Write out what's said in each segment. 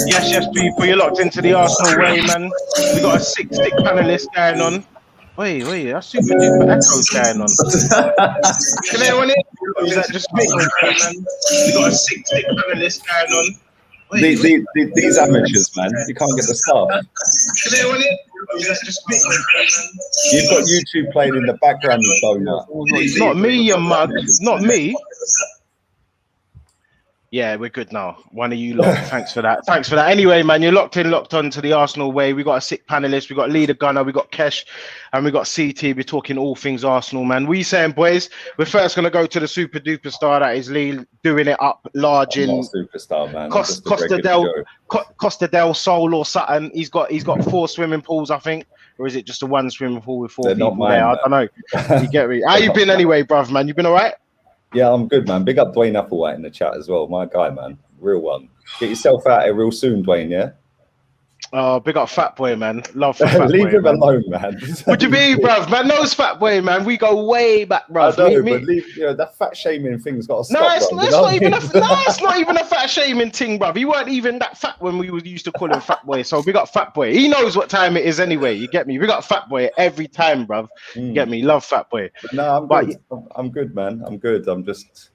Yes, people, you're locked into the Arsenal way, man. We got a sick panelist going on. Wait, that's super duper echoes going on. Can anyone hear? Or is that just me? We got a sick panelist going on. These amateurs, man, you can't get the stuff. Can anyone hear? Or is that just me? You've got YouTube playing in the background, you donut. It's not me, you mug. It's not me. Yeah, we're good now. One of you lot. Thanks for that. Anyway, man, you're locked on to the Arsenal way. We got a sick panelist. We got Lee Gunner. We got Kesh, and we got CT. We're talking all things Arsenal, man. We saying, boys, we're first gonna go to the super duper star that is Lee, doing it up large in superstar, man. Costa del Sol or something. He's got 4 swimming pools, I think, or is it just a 1 swimming pool with 4 They're people not mine, there? I don't know. You get me? How you been anyway, bruv, man? You been all right? Yeah, I'm good, man. Big up Dwayne Applewhite in the chat as well. My guy, man. Real one. Get yourself out here real soon, Dwayne, yeah? Oh, big up Fat Boy, man. Love for Fat Boy. Leave him alone, man. What do you mean, bruv? Man knows Fat Boy, man. We go way back, bruv. I know, but leave, that fat shaming thing's got to stop. It's not even a fat shaming thing, bruv. He weren't even that fat when we used to call him Fat Boy. So we got Fat Boy. He knows what time it is anyway. You get me? We got Fat Boy every time, bruv. You get me? Love Fat Boy. No, I'm good, man. I'm good. I'm just...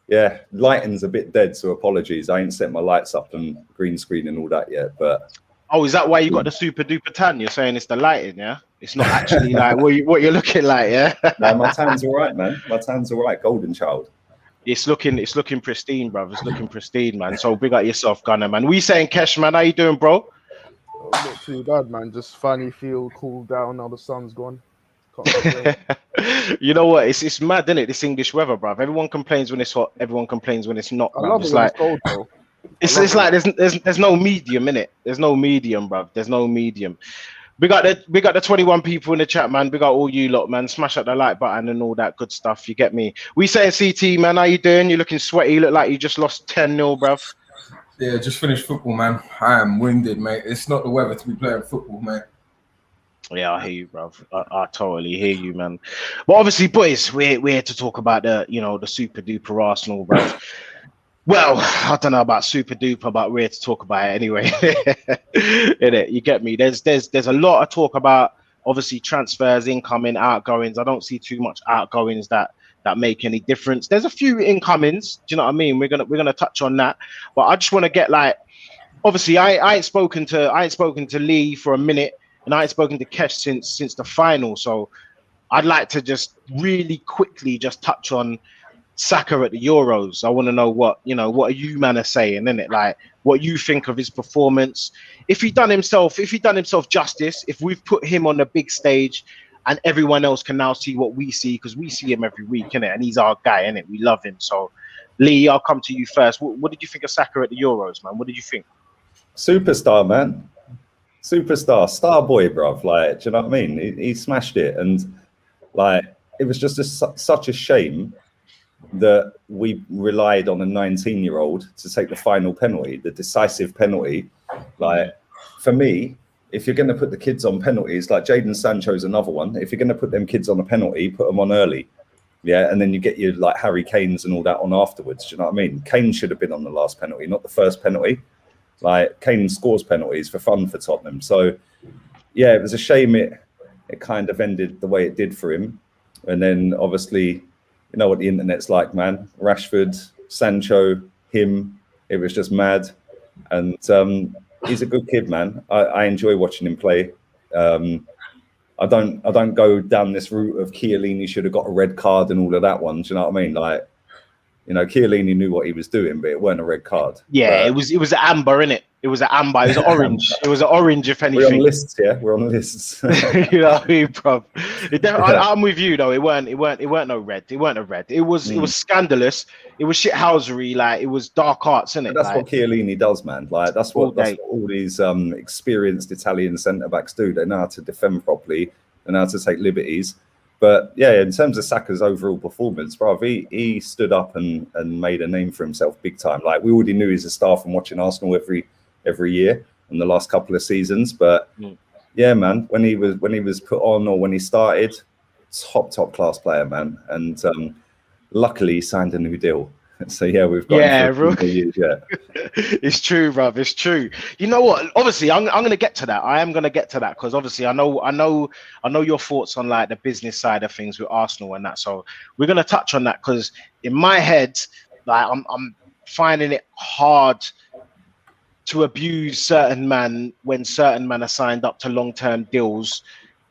Yeah, lighting's a bit dead, so apologies. I ain't set my lights up and green screen and all that yet, but... Oh, is that why you got the super duper tan? You're saying it's the lighting, yeah? It's not actually like what you're looking like, yeah? No, my tan's all right, man. My tan's all right. Golden child. It's looking pristine, bruv. It's looking pristine, man. So big up yourself, Gunner, man. We saying, Kesh, man, how you doing, bro? Not too bad, man. Just finally feel cooled down now the sun's gone. You know what? It's mad, isn't it? This English weather, bruv. Everyone complains when it's hot. Everyone complains when it's not. I love it when it's cold, though. It's like there's no medium in it. There's no medium, bruv. There's no medium. We got the 21 people in the chat, man. We got all you lot, man. Smash up the like button and all that good stuff. You get me? We saying CT, man. How you doing? You looking sweaty. You look like you just lost 10-0, bruv. Yeah, just finished football, man. I am winded, mate. It's not the weather to be playing football, mate. Yeah, I hear you, bruv. I totally hear you, man. But obviously, boys, we're here to talk about the super duper Arsenal, bruv. Well, I don't know about super duper, but we're here to talk about it anyway. Innit? You get me? There's a lot of talk about obviously transfers, incoming, outgoings. I don't see too much outgoings that make any difference. There's a few incomings. Do you know what I mean? We're gonna touch on that, but I just want to get like, obviously, I ain't spoken to Lee for a minute. And I ain't spoken to Kesh since the final, so I'd like to just really quickly just touch on Saka at the Euros. I want to know what you man are saying, innit? Like what you think of his performance. If he done himself justice, if we've put him on the big stage and everyone else can now see what we see, because we see him every week, innit? And he's our guy, innit? We love him. So Lee, I'll come to you first. What did you think of Saka at the Euros, man? What did you think? Superstar, man. Superstar, star boy, bruv. Like, do you know what I mean? He smashed it, and like it was just such a shame that we relied on a 19-year-old to take the final penalty, the decisive penalty. Like for me, if you're going to put the kids on penalties, like Jadon Sancho's another one. If you're going to put them kids on a penalty, put them on early, yeah, and then you get your like Harry Kane's and all that on afterwards. Do you know what I mean? Kane should have been on the last penalty, not the first penalty. Like Kane scores penalties for fun for Tottenham. So yeah, it was a shame it kind of ended the way it did for him. And then obviously, you know what the internet's like, man. Rashford, Sancho, him, it was just mad. And he's a good kid, man. I enjoy watching him play. I don't go down this route of Chiellini should have got a red card and all of that one. Do you know what I mean? Like, you know, Chiellini knew what he was doing, but it weren't a red card. Yeah, it was an amber, innit? It was an amber. It was an orange. It was an orange, if anything. We're on lists, yeah. We're on lists. You know what I mean, bro? I'm with you though. It weren't no red. It weren't a red. It was scandalous. It was shithousery. Like it was dark arts, innit? That's what Chiellini does, man. Like that's what all these experienced Italian centre backs do. They know how to defend properly. They know how to take liberties. But yeah, in terms of Saka's overall performance, bro, he stood up and made a name for himself big time. Like we already knew he's a star from watching Arsenal every year in the last couple of seasons. But yeah, man, when he was put on or when he started, top class player, man. And luckily he signed a new deal. So yeah, we've got Yeah, him for a few more years yet. It's true, bruv. It's true. You know what? Obviously, I'm gonna get to that. I am gonna get to that because obviously, I know your thoughts on like the business side of things with Arsenal and that. So we're gonna touch on that because in my head, like I'm finding it hard to abuse certain man when certain man are signed up to long-term deals,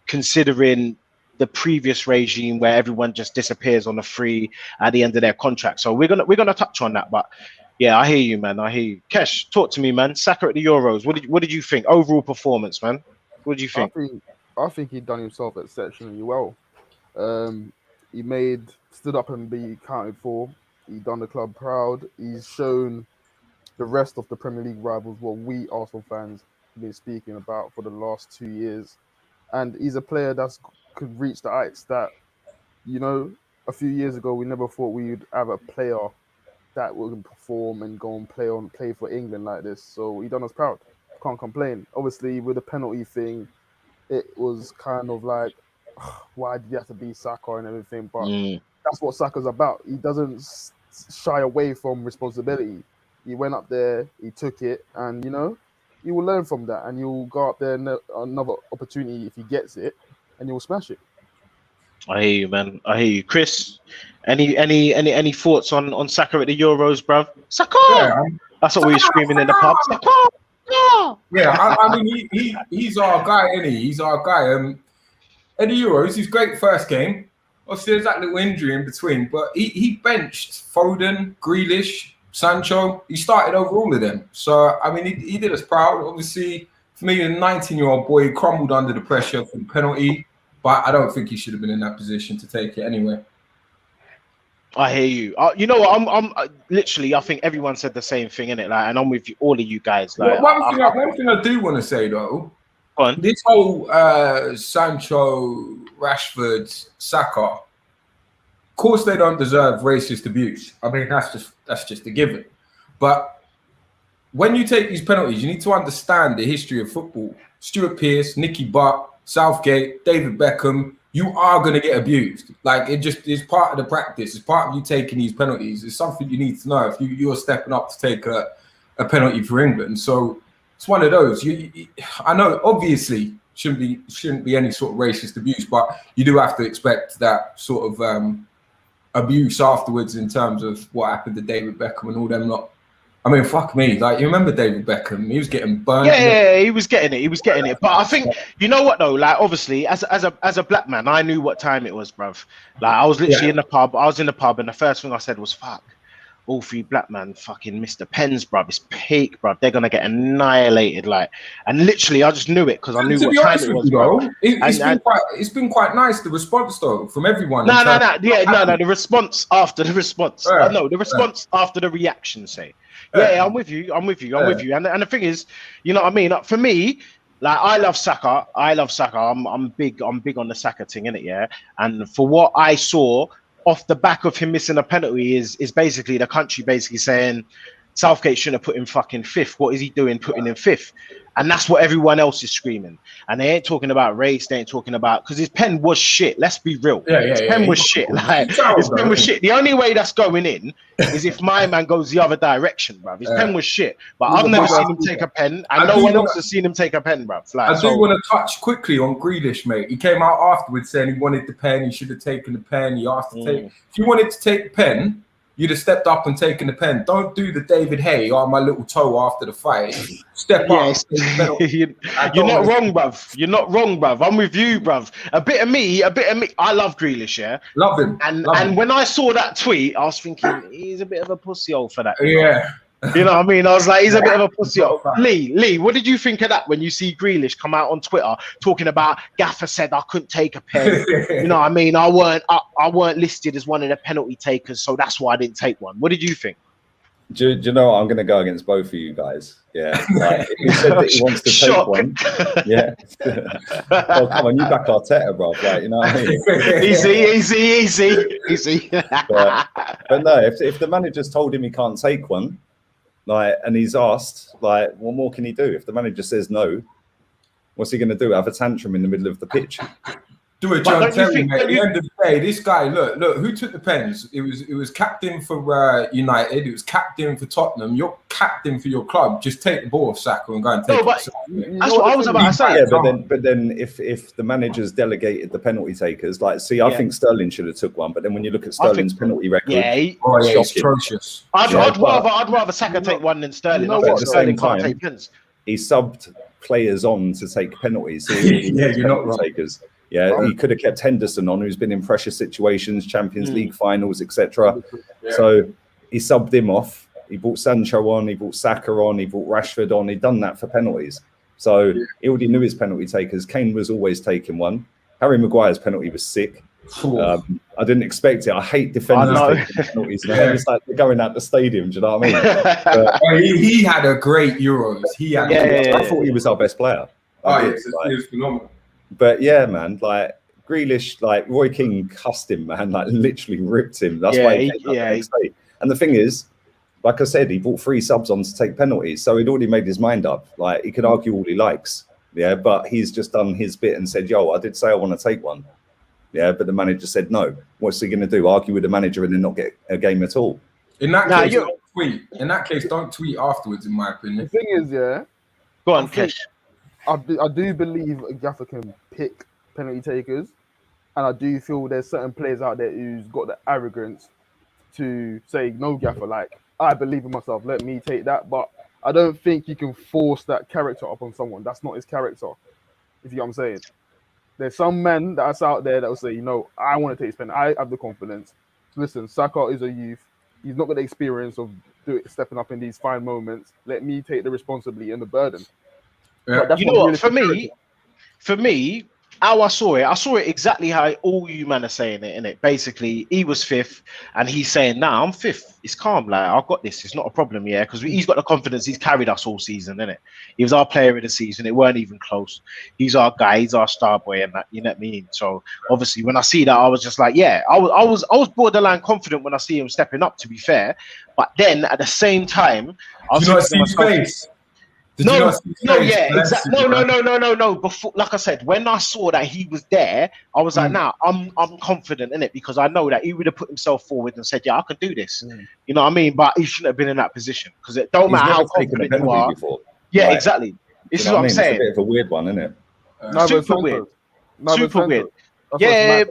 considering the previous regime where everyone just disappears on a free at the end of their contract. So we're gonna touch on that, but yeah, I hear you, man. I hear you. Kesh, talk to me, man. Saka at the Euros. What did you think? Overall performance, man. What did you think? I think he done himself exceptionally well. He stood up and be counted for. He done the club proud. He's shown the rest of the Premier League rivals what we Arsenal fans have been speaking about for the last 2 years. And he's a player that could reach the heights that, a few years ago we never thought we would have a player that would perform and go and play for England like this. So he done us proud. Can't complain. Obviously, with the penalty thing, it was kind of like, why did you have to be Saka and everything? But that's what Saka's about. He doesn't shy away from responsibility. He went up there, he took it, and you will learn from that, and you'll go up there another opportunity if he gets it, and you'll smash it. I hear you, man. I hear you, Chris. Any thoughts on Saka at the Euros, bruv? Saka! Yeah, That's what we were screaming in the pub. Saka! Yeah, I mean, he's our guy, isn't he? He's our guy. At the Euros, he's great first game. Obviously, there's that little injury in between, but he benched Foden, Grealish, Sancho. He started over all of them. So, I mean, he did us proud. Obviously, for me, a 19-year-old boy crumbled under the pressure for the penalty, but I don't think he should have been in that position to take it anyway. I hear you. You know what? I'm literally. I think everyone said the same thing, innit? Like, and I'm with you, all of you guys. Like, one thing I do want to say though, this whole Sancho, Rashford, Saka. Of course, they don't deserve racist abuse. I mean, that's just a given. But when you take these penalties, you need to understand the history of football. Stuart Pearce, Nicky Butt, Southgate, David Beckham. You are going to get abused. Like, it just is part of the practice. It's part of you taking these penalties. It's something you need to know if you're stepping up to take a penalty for England. So it's one of those. I know, obviously, shouldn't be any sort of racist abuse, but you do have to expect that sort of abuse afterwards in terms of what happened to David Beckham and all them lot. I mean, fuck me. Like, you remember David Beckham? He was getting burned. Yeah, he was getting it. But I think, you know what though? Like, obviously, as a black man, I knew what time it was, bruv. Like, I was literally in the pub. I was in the pub, and the first thing I said was, "Fuck, all three black man, fucking Mr. Pens, bruv. It's peak, bruv. They're gonna get annihilated." Like, and literally, I just knew it because I knew what time it was, bro. It's been quite nice, the response though, from everyone. No. The response after the response. The response after the reaction. Say. Yeah, I'm with you. And the thing is, you know what I mean? For me, like, I love Saka. I'm big on the Saka thing, innit? Yeah. And for what I saw off the back of him missing a penalty is basically the country basically saying Southgate shouldn't have put him fucking fifth. What is he doing putting him fifth? And that's what everyone else is screaming. And they ain't talking about race. They ain't talking about, because his pen was shit. Let's be real. His pen was shit. Like, his pen was shit. The only way that's going in is if my man goes the other direction, bruv. His pen was shit. But I've never seen him take a pen, and no one else has seen him take a pen, bruv. Like, I do want to touch quickly on Grealish, mate. He came out afterwards saying he wanted the pen. He should have taken the pen. He asked to take. If you wanted to take the pen, you'd have stepped up and taken the pen. Don't do the David Hay or my little toe after the fight. Step up. You're not wrong, bruv. You're not wrong, bruv. I'm with you, bruv. A bit of me. I love Grealish, yeah? Love him. And when I saw that tweet, I was thinking, he's a bit of a pussy hole for that. Yeah. You know what I mean? I was like, he's a bit of a pussy hole. Lee, what did you think of that when you see Grealish come out on Twitter talking about Gaffer said I couldn't take a pen? You know what I mean? I weren't listed as one of the penalty takers, so that's why I didn't take one. What did you think? Do you know what? I'm going to go against both of you guys. Yeah. Like, he said that he wants to take one. Yeah. Well, come on, you back Arteta, bro. Like, you know what I mean? Easy. But no, if the manager's told him he can't take one, like, and he's asked, like, what more can he do? If the manager says no, what's he going to do? Have a tantrum in the middle of the pitch? Do it, John Terry, mate. At the end of the Hey, this guy, look, who took the pens? It was captain for United. It was captain for Tottenham. You're captain for your club. Just take the ball off Saka and go and take it. That's what I was about to say. Yeah, but then if the managers delegated the penalty takers, like, see, I think Sterling should have took one. But then when you look at Sterling's penalty record, it's atrocious. I'd rather Saka take one than Sterling. At the same time, he subbed players on to take penalties. So you're not right. Takers. Yeah, he could have kept Henderson on, who's been in pressure situations, Champions League finals, etc. Yeah. So he subbed him off. He brought Sancho on. He brought Saka on. He brought Rashford on. He'd done that for penalties. So he already knew his penalty takers. Kane was always taking one. Harry Maguire's penalty was sick. I didn't expect it. I hate defenders taking penalties. It's like they're going out the stadium. Do you know what I mean? He had a great Euros. I thought he was our best player. He was phenomenal. But yeah, man, like Grealish, like Roy Keane cussed him, man, like literally ripped him. That's why he came the next day. And the thing is, like I said, he brought 3 subs on to take penalties, so he'd already made his mind up. Like, he could argue all he likes, but he's just done his bit and said, "Yo, I did say I want to take one." But the manager said no. What's he going to do? Argue with the manager and then not get a game at all? In that case, don't tweet. In that case, don't tweet afterwards, in my opinion. The thing is, go on, Kesh. I do believe a gaffer can pick penalty takers, and I do feel there's certain players out there who's got the arrogance to say, "No, gaffer, like, I believe in myself, let me take that." But I don't think you can force that character up on someone. That's not his character, if you know what I'm saying. There's some men that's out there that will say, I want to take his pen. I have the confidence. Listen, Saka is a youth. He's not got the experience of stepping up in these fine moments. Let me take the responsibility and the burden. Yeah. You know what? For me, how I saw it exactly how all you men are saying it, innit? Basically, he was 5th, and he's saying, "Nah, I'm 5th. It's calm. Like, I've got this. It's not a problem, because he's got the confidence. He's carried us all season, innit? He was our player of the season. It weren't even close. He's our guy. He's our star boy, and that. You know what I mean? So obviously, when I see that, I was just like, I was borderline confident when I see him stepping up. To be fair, but then at the same time, I was see his face. Exactly. No. Before, like I said, when I saw that he was there, I was like, I'm confident in it, because I know that he would have put himself forward and said, "Yeah, I can do this." You know what I mean? But he shouldn't have been in that position, because it don't matter how confident you are. Before. Exactly. This is what I'm saying. It's a bit of a weird one, isn't it? Super weird. Super weird. Yeah.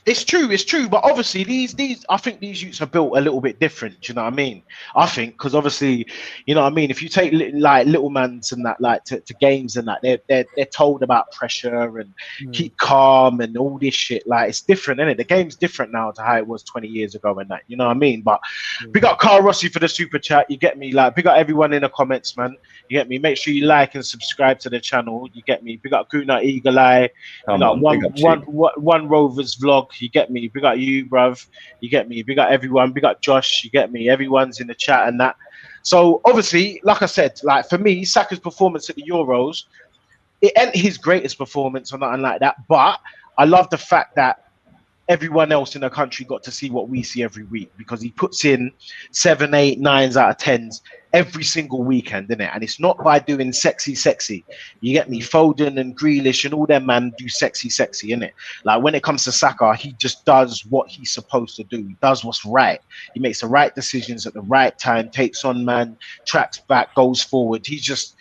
It's true, but obviously these I think these youths are built a little bit different. Do you know what I mean? I think, because obviously, you know what I mean. If you take like little mans and that, like to games and that, they're told about pressure and keep calm and all this shit. Like, it's different, isn't it? The game's different now to how it was 20 years ago and that. You know what I mean? But big up Carl Rossi for the super chat. You get me? Like, big up everyone in the comments, man. You get me? Make sure you like and subscribe to the channel. You get me? Big up Guna Eagle Eye. One Rovers vlog. You get me? Big up you, bruv. You get me? Big up everyone. Big up Josh. You get me? Everyone's in the chat and that. So obviously, like I said, like for me, Saka's performance at the Euros, it ain't his greatest performance or nothing like that. But I love the fact that everyone else in the country got to see what we see every week, because he puts in 7, 8, 9s out of 10s every single weekend, innit? And it's not by doing sexy. You get me? Foden and Grealish and all them man do sexy, innit? Like, when it comes to Saka, he just does what he's supposed to do. He does what's right. He makes the right decisions at the right time, takes on man, tracks back, goes forward. He's just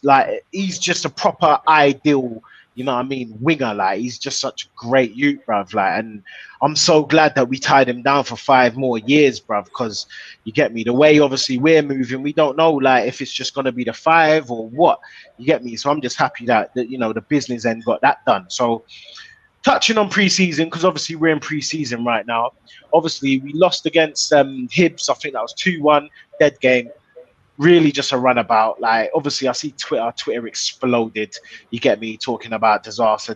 a proper ideal, you know what I mean, winger. Like, he's just such a great youth, bruv. Like, and I'm so glad that we tied him down for 5 more years, bruv, because you get me, the way obviously we're moving, we don't know like if it's just gonna be the 5 or what. You get me? So I'm just happy that the business end got that done. So touching on pre-season, because obviously we're in pre-season right now. Obviously we lost against Hibs. I think that was 2-1, dead game. Really just a runabout. Like, obviously I see Twitter exploded. You get me? Talking about disaster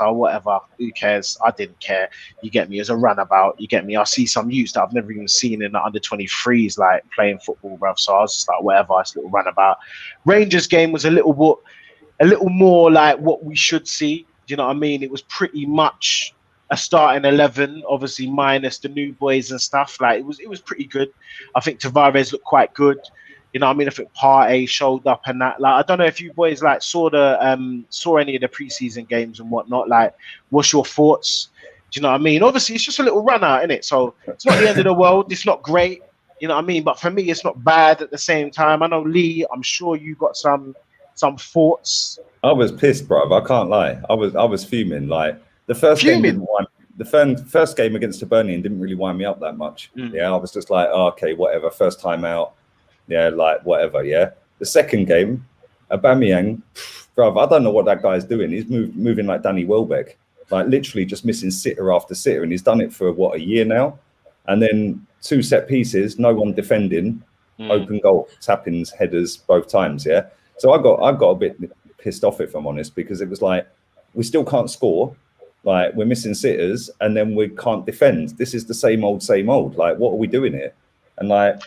or whatever. Who cares? I didn't care. You get me? As a runabout. You get me? I see some youths that I've never even seen in the under 23s like playing football, bruv. So I was just like, whatever, it's a little runabout. Rangers game was a little more like what we should see. Do you know what I mean? It was pretty much a starting 11, obviously minus the new boys and stuff. Like, it was pretty good. I think Tavares looked quite good. You know what I mean? I think Partey showed up and that. Like, I don't know if you boys like saw any of the preseason games and whatnot. Like, what's your thoughts? you know what I mean? Obviously, it's just a little run out, innit? So it's not the end of the world. It's not great, you know what I mean? But for me, it's not bad at the same time. I know, Lee, I'm sure you got some thoughts. I was pissed, bro. I can't lie. I was fuming. Like the first game didn't wind, the first game against Hibernian didn't really wind me up that much. Yeah, I was just like, oh, okay, whatever. First time out. Yeah, like whatever. Yeah. The second game, Aubameyang, bro, I don't know what that guy's doing. He's moving like Danny Welbeck, like literally just missing sitter after sitter, and he's done it for what, a year now. And then 2 set pieces, no one defending, open goal, tap-ins, headers both times. Yeah. So I got a bit pissed off, if I'm honest, because it was like we still can't score. Like we're missing sitters, and then we can't defend. This is the same old. Like, what are we doing here? And like,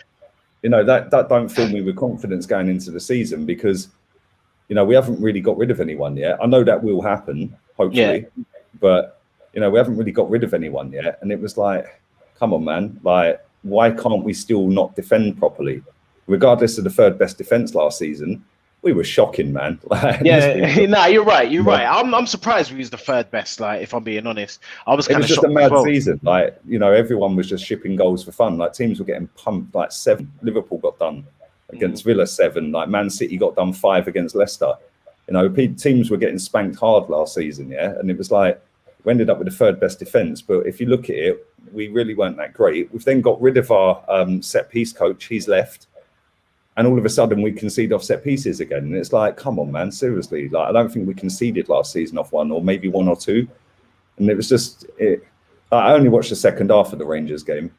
you know, that don't fill me with confidence going into the season, because, you know, we haven't really got rid of anyone yet. I know that will happen, hopefully, but, you know, we haven't really got rid of anyone yet. And it was like, come on, man. Like, why can't we still not defend properly? Regardless of the 3rd best defense last season, we were shocking, man. Like, nah, you're right. I'm surprised we was the 3rd best. Like, if I'm being honest, I was kind of shocked. It was just a mad season. Like, you know, everyone was just shipping goals for fun. Like, teams were getting pumped. Like 7, Liverpool got done against Villa 7. Like Man City got done 5 against Leicester. You know, teams were getting spanked hard last season. Yeah, and it was like we ended up with the 3rd best defense. But if you look at it, we really weren't that great. We've then got rid of our set piece coach. He's left. And all of a sudden, we concede off set pieces again. And it's like, come on, man, seriously. Like, I don't think we conceded last season off 1, or maybe 1 or 2. And it was just, I only watched the second half of the Rangers game.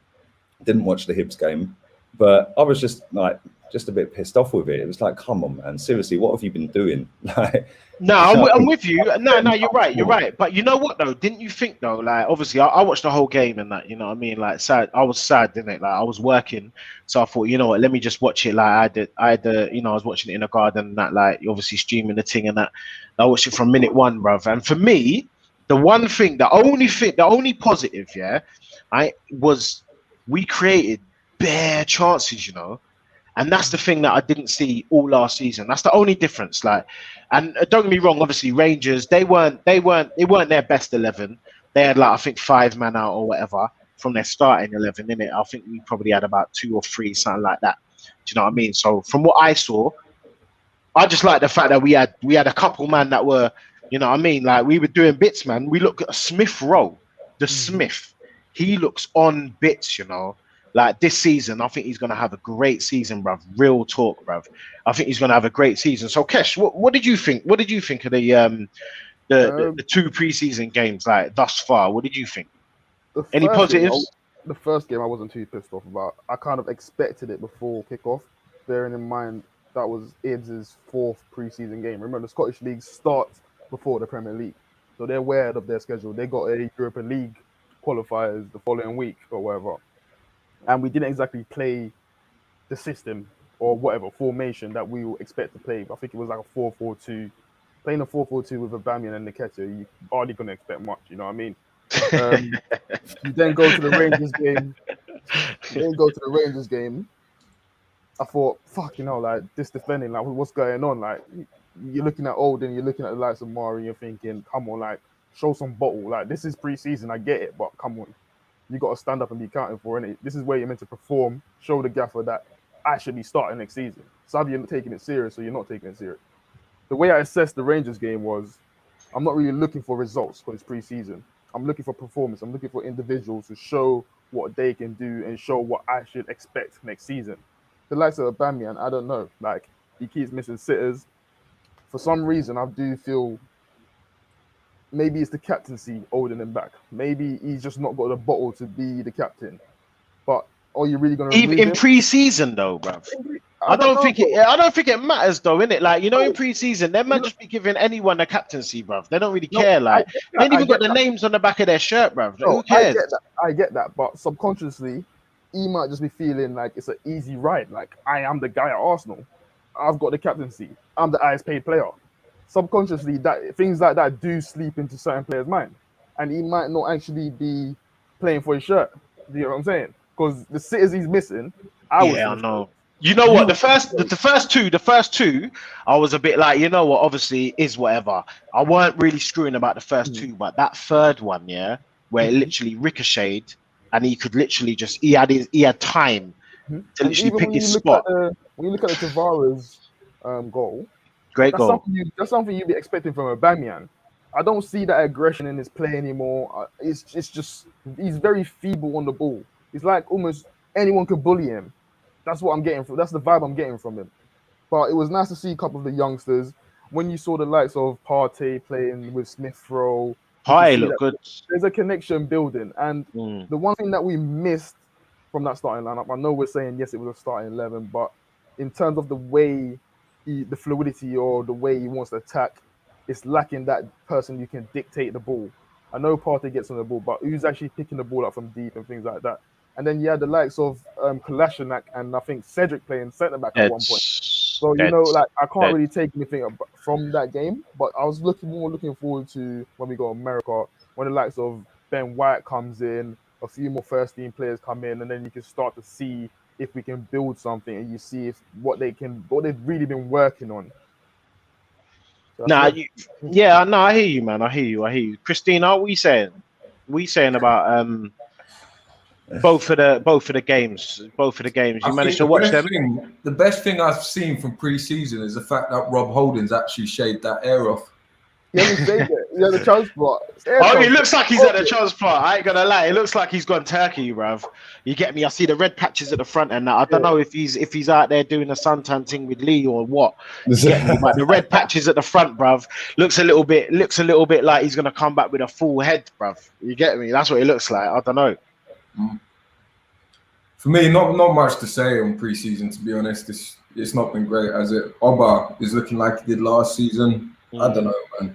Didn't watch the Hibs game. But I was just a bit pissed off with it. It was like, come on, man, seriously, what have you been doing? Like, no, I'm with you. No, you're right. But you know what, though? Didn't you think, though, like, obviously, I watched the whole game and that, you know what I mean? Like, sad. I was sad, didn't it? Like, I was working. So I thought, you know what, let me just watch it. Like, I was watching it in the garden and that, like, obviously streaming the thing and that. I watched it from minute 1, bruv. And for me, the only positive, was we created bare chances, you know. And that's the thing that I didn't see all last season. That's the only difference. Like, and don't get me wrong, obviously Rangers, they weren't their best 11. They had, like, I think 5 man out or whatever from their starting 11, innit? I think we probably had about 2 or 3, something like that. Do you know what I mean? So from what I saw, I just like the fact that we had a couple man that were, you know what I mean? Like, we were doing bits, man. We look at Smith Rowe, Smith. He looks on bits, you know. Like, this season, I think he's going to have a great season, bruv. Real talk, bruv. I think he's going to have a great season. So, Kesh, what did you think? What did you think of the 2 preseason games, like, thus far? What did you think? Any positives? The first game I wasn't too pissed off about. I kind of expected it before kickoff, bearing in mind that was Ibs' 4th preseason game. Remember, the Scottish League starts before the Premier League, so they're aware of their schedule. They got a European League qualifiers the following week or whatever. And we didn't exactly play the system or whatever formation that we would expect to play. I think it was like a 4-4-2. Playing a 4-4-2 with Aubameyang and Nketiah, you hardly going to expect much, you know what I mean? You then go to the Rangers game. I thought, fuck, you know, like, this defending, like, what's going on? Like, you're looking at Oldham, you're looking at the likes of Mari, you're thinking, come on, like, show some bottle. Like, this is pre-season, I get it, but come on. You got to stand up and be counted for, innit? This is where you're meant to perform, show the gaffer that I should be starting next season. So either you're not taking it serious or you're not taking it serious. The way I assessed the Rangers game was, I'm not really looking for results because it's pre-season. I'm looking for performance. I'm looking for individuals to show what they can do and show what I should expect next season. The likes of Aubameyang, I don't know. Like, he keeps missing sitters. For some reason, I do feel maybe it's the captaincy holding him back. Maybe he's just not got the bottle to be the captain. But are you really going to even in pre-season though, bruv? I don't think it matters though, innit? Like, you know, in pre-season, they might just be giving anyone a captaincy, bruv. They don't really care. Like, they ain't even got the names on the back of their shirt, bruv. Who cares? I get that, but subconsciously, he might just be feeling like it's an easy ride. Like, I am the guy at Arsenal. I've got the captaincy. I'm the highest paid player. Subconsciously, that things like that do sleep into certain players' mind, and he might not actually be playing for his shirt. Do you know what I'm saying? Because the sitters he's missing, I know. You know what? The first two, I was a bit like, you know what? Obviously, is whatever. I weren't really screwing about the first 2, but that third one, yeah, where it literally ricocheted, and he could literally just he had time to literally pick his spot. When you look at the Tavares goal, great goal. That's something you'd be expecting from Aubameyang. I don't see that aggression in his play anymore. It's just he's very feeble on the ball. It's like almost anyone could bully him. That's what I'm getting from. That's the vibe I'm getting from him. But it was nice to see a couple of the youngsters. When you saw the likes of Partey playing with Smith Rowe, Partey looked good. There's a connection building, and the one thing that we missed from that starting lineup, I know we're saying yes, it was a starting 11, but in terms of the way the fluidity or the way he wants to attack, it's lacking that person who can dictate the ball. I know Partey gets on the ball, but who's actually picking the ball up from deep and things like that? And then you had the likes of Kolasinac and I think Cedric playing centre back at one point. So I can't really take anything from that game. But I was looking forward to when we go to America, when the likes of Ben White comes in, a few more first team players come in, and then you can start to see if we can build something, and you see what they've really been working on. So I hear you, man. I hear you. Christina, what are we saying? About both of the games. You managed to watch them. The best thing I've seen from pre-season is the fact that Rob Holding's actually shaved that hair off. He hasn't saved it. He had a transplant. It looks like he's had a transplant. I ain't gonna lie. It looks like he's gone Turkey, bruv. You get me? I see the red patches at the front, and I don't know if he's out there doing a suntan thing with Lee or what. You get me? But the red patches at the front, bruv, looks a little bit like he's gonna come back with a full head, bruv. You get me? That's what it looks like. I don't know. For me, not much to say on pre-season. To be honest, it's not been great, has it? Oba is looking like he did last season. I don't know, man.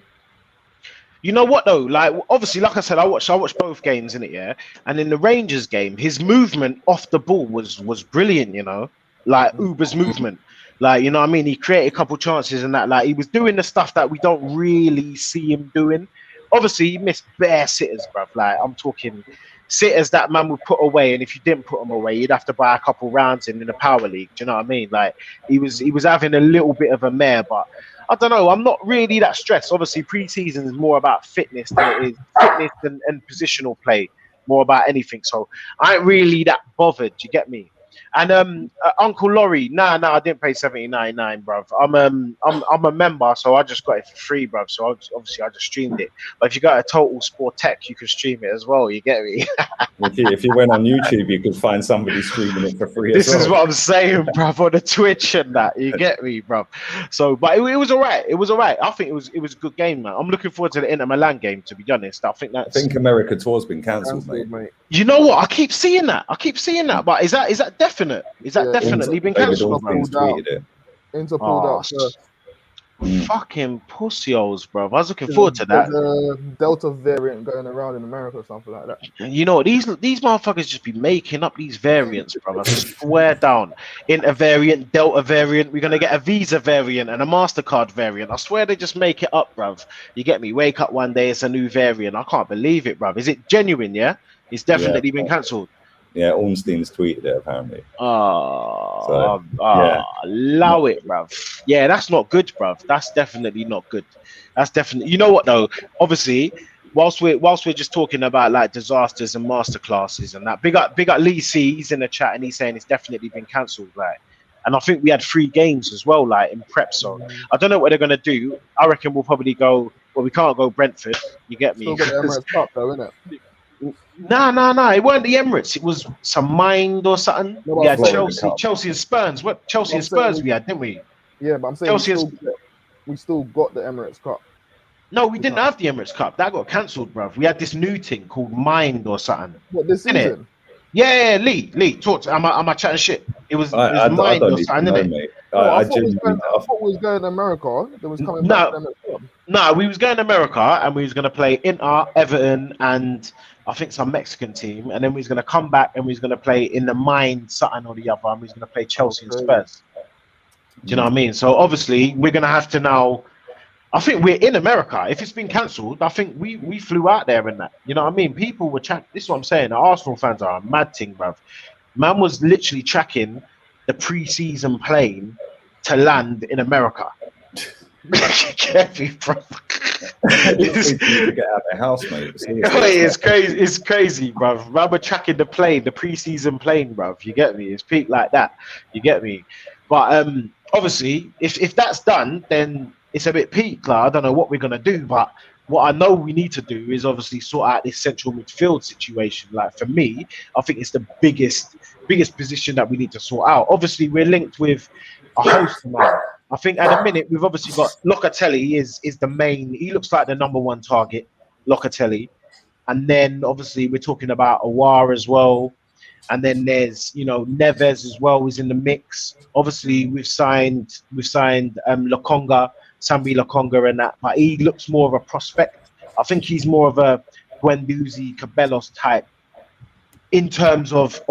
You know what though? Like obviously, like I said, I watched both games in it, yeah. And in the Rangers game, his movement off the ball was brilliant. You know, like Uber's movement. Like, you know what I mean? He created a couple chances and that. Like he was doing the stuff that we don't really see him doing. Obviously, he missed bare sitters, bruv. Like I'm talking sitters that man would put away, and if you didn't put them away, you'd have to buy a couple rounds in the Power League. Do you know what I mean? Like he was having a little bit of a mare, but I don't know. I'm not really that stressed. Obviously, pre-season is more about fitness than it is fitness and positional play, more about anything. So I ain't really that bothered. You get me? And Uncle Laurie, nah, I didn't pay $79.99, bruv. I'm a member, so I just got it for free, bruv. So obviously I just streamed it. But if you got a Total Sport Tech, you can stream it as well. You get me? If you went on YouTube, you could find somebody streaming it for free. This is what I'm saying, bruv, on the Twitch and that. You get me, bruv. So, but it was all right. It was all right. I think it was a good game, man. I'm looking forward to the Inter Milan game, to be honest. I think America tour's been cancelled, mate. You know what? I keep seeing that. But is that definite? Is that definitely been cancelled? Inter pulled out first. Fucking pussy-holes, bro. I was looking forward to that. There's a Delta variant going around in America or something like that. You know, these motherfuckers just be making up these variants, bro. I swear down. Inter variant, Delta variant. We're going to get a Visa variant and a MasterCard variant. I swear they just make it up, bro. You get me? Wake up one day, it's a new variant. I can't believe it, bro. Is it genuine, yeah? It's definitely been cancelled. Yeah, Ornstein's tweeted it apparently. Allow it, bruv. Yeah, that's not good, bruv. That's definitely not good. That's definitely. You know what though? Obviously, whilst we're just talking about like disasters and masterclasses and that, big up Lee C. He's in the chat and he's saying it's definitely been cancelled, like. And I think we had 3 games as well, like in prep. So I don't know what they're gonna do. I reckon we'll probably go. Well, we can't go Brentford. You get me? Still got the Emirates Cup though, innit? No. It weren't the Emirates. It was some Mind or something. No, we had Chelsea and Spurs. What Chelsea and Spurs we had, didn't we? Yeah, but I'm saying we still got the Emirates Cup. No, we didn't have the Emirates Cup. That got cancelled, bruv. We had this new thing called Mind or something. What, this season? Yeah, Lee, talk to. Am I chatting shit? It was Mind or something, innit? Mate. I thought we was going to America. There was coming back to the Emirates Cup. No, we was going to America and we was going to play Inter, Everton, and I think some Mexican team, and then we was going to come back and we was going to play in the Mind something or the other, and we was going to play Chelsea and Spurs. Do you know what I mean? So obviously we're going to have to now. I think we're in America. If it's been cancelled, I think we flew out there and that. You know what I mean? People were chatting. This is what I'm saying. The Arsenal fans are a mad thing, bruv. Man was literally tracking the pre-season plane to land in America. Get me, bro. It's to get out of the house, mate. It's crazy. It's crazy, bro. Remember tracking the plane, the preseason plane, bro. You get me? It's peak like that. You get me? But obviously, if that's done, then it's a bit peak. Like, I don't know what we're gonna do, but what I know we need to do is obviously sort out this central midfield situation. Like for me, I think it's the biggest position that we need to sort out. Obviously, we're linked with a host now. I think at the minute we've obviously got Locatelli is the main. He looks like the number one target, Locatelli, and then obviously we're talking about Awar as well, and then there's Neves as well is in the mix. Obviously we've signed Lokonga, Sambi Lokonga, and that, but he looks more of a prospect. I think he's more of a Guendouzi, Cabellos type in terms of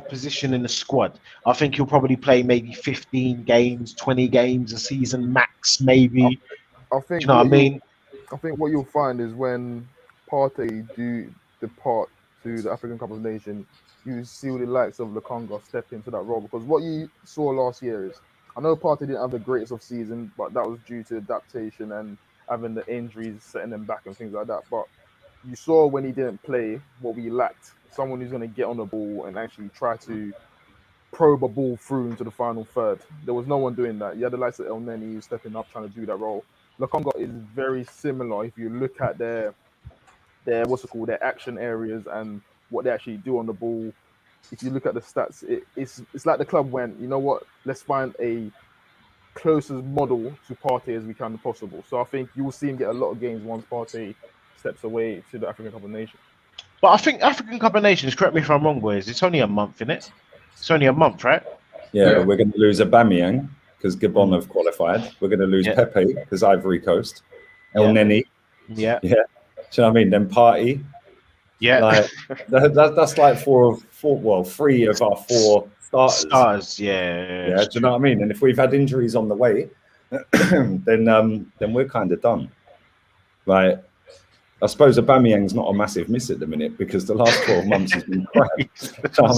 position in the squad. I think he'll probably play maybe 15 games, 20 games a season max, maybe. I think. Do you know what I mean? I think what you'll find is when Partey do depart to the African Cup of Nations, you see the likes of Lokonga step into that role, because what you saw last year is, I know Partey didn't have the greatest of season, but that was due to adaptation and having the injuries setting them back and things like that. But you saw when he didn't play what we lacked. Someone who's going to get on the ball and actually try to probe a ball through into the final third. There was no one doing that. You had the likes of El Neni stepping up, trying to do that role. Lokonga is very similar. If you look at their their action areas and what they actually do on the ball. If you look at the stats, it's like the club went, you know what, let's find a closest model to Partey as we can possible. So I think you will see him get a lot of games once Partey steps away to the African Cup of Nations. But I think African Cup of Nations, correct me if I'm wrong, boys, it's only a month, isn't it? It's only a month, right? Yeah. We're going to lose Aubameyang because Gabon have qualified. We're going to lose Pepe because Ivory Coast. El Neni. Yeah. Do you know what I mean? Then Partey. Yeah. Like, that's like three of our four starters. Yeah. Do you know what I mean? And if we've had injuries on the way, then we're kind of done. Like, I suppose Aubameyang's not a massive miss at the minute because the last 12 months has been crap. You know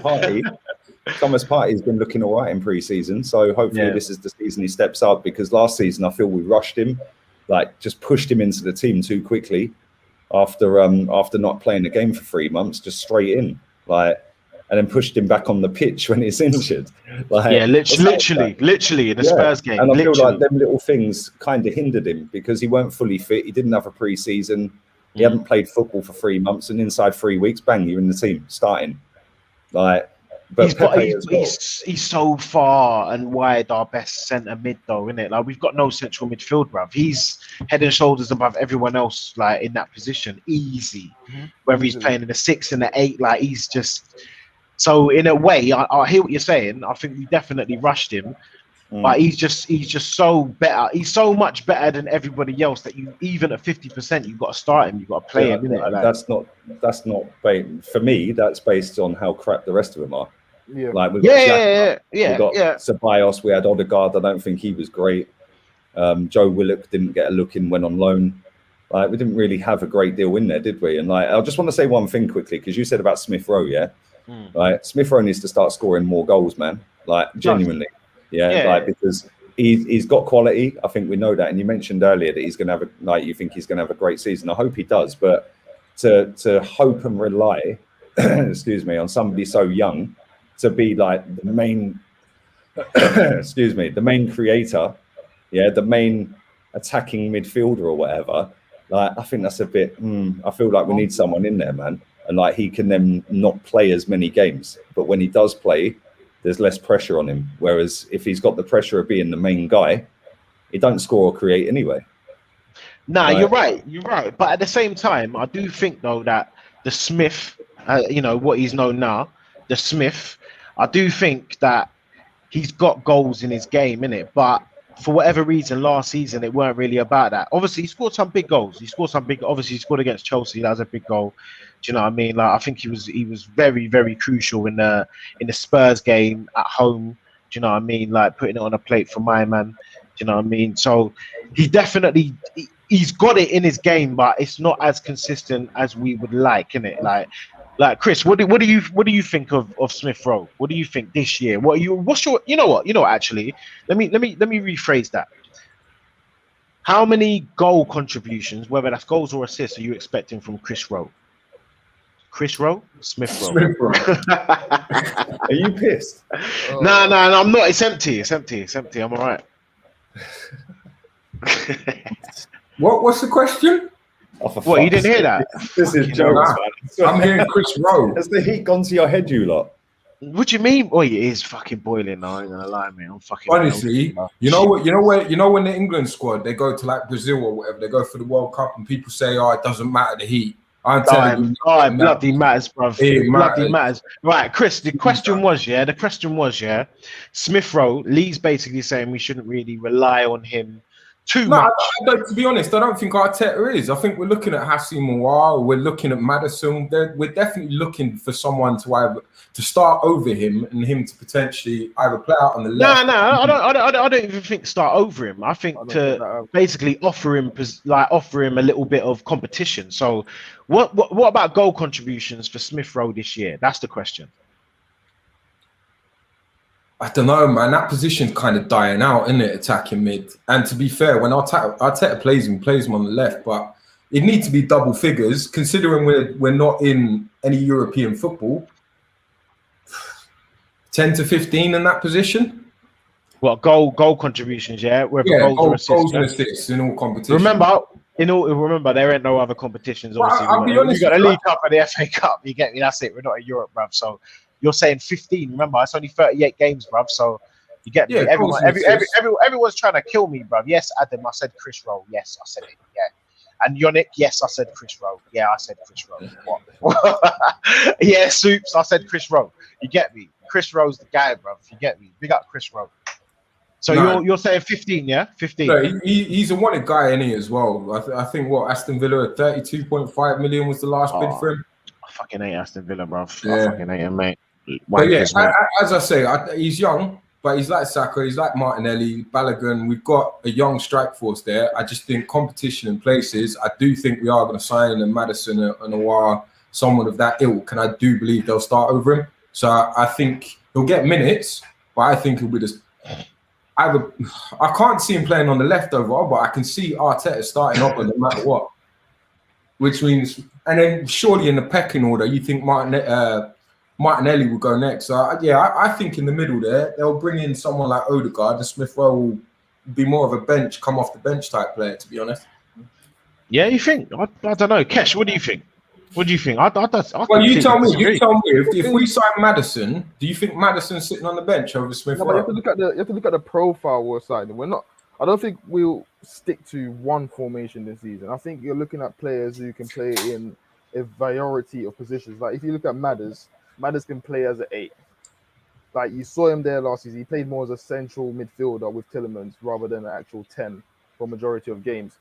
what I mean? But Thomas Partey's been looking all right in pre-season, so hopefully this is the season he steps up, because last season I feel we rushed him, like just pushed him into the team too quickly after not playing a game for 3 months, just straight in, like, and then pushed him back on the pitch when he's injured. Like, literally in the Spurs game. And I feel like them little things kind of hindered him because he weren't fully fit. He didn't have a pre-season. He hadn't played football for 3 months, and inside 3 weeks, bang, you're in the team starting. Like, but he's so far and wide our best centre mid though, isn't it? Like, we've got no central midfield, bruv. He's head and shoulders above everyone else, like, in that position, easy. Whether he's playing in the 6 and the 8, like, he's just. So in a way, I hear what you're saying. I think we definitely rushed him, but he's just so better. He's so much better than everybody else that you, even at 50%, you've got to start him. You've got to play him. Like, that's not for me. That's based on how crap the rest of them are. Yeah, like we got we got Ceballos. We had Odegaard. I don't think he was great. Joe Willock didn't get a look in, went on loan. Like, we didn't really have a great deal in there, did we? And like, I just want to say one thing quickly, because you said about Smith Rowe, Like, Smith Rowe needs to start scoring more goals, man. Like, genuinely, because he's got quality. I think we know that. And you mentioned earlier that he's going to have you think he's going to have a great season. I hope he does. But to hope and rely, on somebody so young to be like the main, the main creator, the main attacking midfielder or whatever. Like, I think that's a bit. I feel like we need someone in there, man. And like, he can then not play as many games, but when he does play, there's less pressure on him. Whereas if he's got the pressure of being the main guy, he don't score or create anyway. Nah, you're right. But at the same time, I do think though that the Smith, what he's known now, the Smith, I do think that he's got goals in his game, innit? But for whatever reason, last season, it weren't really about that. Obviously, he scored some big goals. Obviously, he scored against Chelsea. That was a big goal. Do you know what I mean? Like, I think he was very, very crucial in the Spurs game at home. Do you know what I mean? Like, putting it on a plate for my man. Do you know what I mean? So he definitely he's got it in his game, but it's not as consistent as we would like, innit? Like Chris, what do you think of Smith Rowe? What do you think this year? Actually, let me rephrase that. How many goal contributions, whether that's goals or assists, are you expecting from Chris Rowe? Chris Rowe? Smith Rowe. Smith Rowe. Are you pissed? No, I'm not. It's empty. I'm all right. What's the question? What, you didn't hear that? This is jokes, man. I'm hearing Chris Rowe. Has the heat gone to your head, you lot? What do you mean? Oh, it is fucking boiling now. I ain't gonna lie, man. I'm fucking. Honestly, you know when the England squad, they go to like Brazil or whatever, they go for the World Cup, and people say, "Oh, it doesn't matter the heat." I'm telling you, it bloody matters, bro. It bloody matters. Right, Chris. The question was, Smith Rowe. Lee's basically saying we shouldn't really rely on him too much. To be honest, I don't think Arteta is. I think we're looking at Hassi Mawar, we're looking at Maddison. We're definitely looking for someone to start over him and him to potentially either play out on the left. No, I don't even think start over him. I think to basically offer him a little bit of competition. So, what about goal contributions for Smith Rowe this year? That's the question. I don't know, man. That position's kind of dying out, isn't it? Attacking mid. And to be fair, when Arteta plays him on the left, but it needs to be double figures, considering we're not in any European football. 10 to 15 in that position. What goal contributions? Yeah, goals and assists in all competitions. Remember, there ain't no other competitions. Obviously, I'll be honest, you got the League Cup and the FA Cup. You get me? That's it. We're not in Europe, bruv. So you're saying 15. Remember, it's only 38 games, bruv. So you get me? Everyone's trying to kill me, bruv. Yes, Adam, I said Chris Rowe. Yes, I said it. Yeah. And Yannick, yes, I said Chris Rowe. Yeah, I said Chris Rowe. What? Yeah, Soups, I said Chris Rowe. You get me? Chris Rowe's the guy, bruv. You get me? Big up Chris Rowe. So you're saying 15, yeah? 15. No, he's a wanted guy, isn't he, as well? I think Aston Villa at 32.5 million was the last bid for him. I fucking hate Aston Villa, bruv. Yeah. I fucking hate him, mate. But yeah, as I say, he's young, but he's like Saka, he's like Martinelli, Balogun. We've got a young strike force there. I just think competition in places. I do think we are going to sign a Maddison and Aouar, someone of that ilk, and I do believe they'll start over him. So I think he'll get minutes, but I think he'll be just. I can't see him playing on the left overall, but I can see Arteta starting up no matter what. Which means, and then surely in the pecking order, you think Martinelli will go next. So I think in the middle there, they'll bring in someone like Odegaard, and Smith Rowe will be more of a come off the bench type player, to be honest. Yeah, you think? I don't know. Kesh, what do you think? What do you think? Well, you tell me. If we sign Maddison, do you think Maddison's sitting on the bench over Smith Rowe? You have to look at the profile we're signing. I don't think we'll stick to one formation this season. I think you're looking at players who can play in a variety of positions. Like if you look at Madders can play as an 8. Like you saw him there last season. He played more as a central midfielder with Tielemans rather than an actual 10 for majority of games.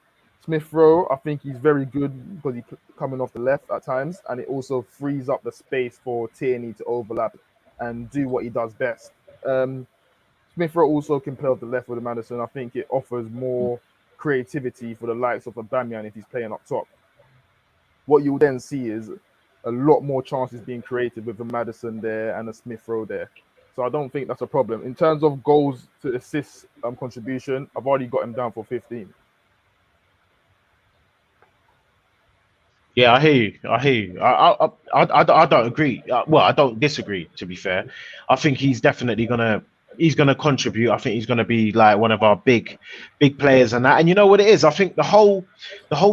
Smith Rowe, I think he's very good because he's coming off the left at times, and it also frees up the space for Tierney to overlap and do what he does best. Smith Rowe also can play off the left with Maddison. I think it offers more creativity for the likes of Aubameyang if he's playing up top. What you'll then see is a lot more chances being created with a Maddison there and a Smith Rowe there. So I don't think that's a problem. In terms of goals to assist contribution, I've already got him down for 15. Yeah, I hear you. I don't agree. Well, I don't disagree. To be fair, I think he's definitely gonna contribute. I think he's gonna be like one of our big players and that. And you know what it is? I think the whole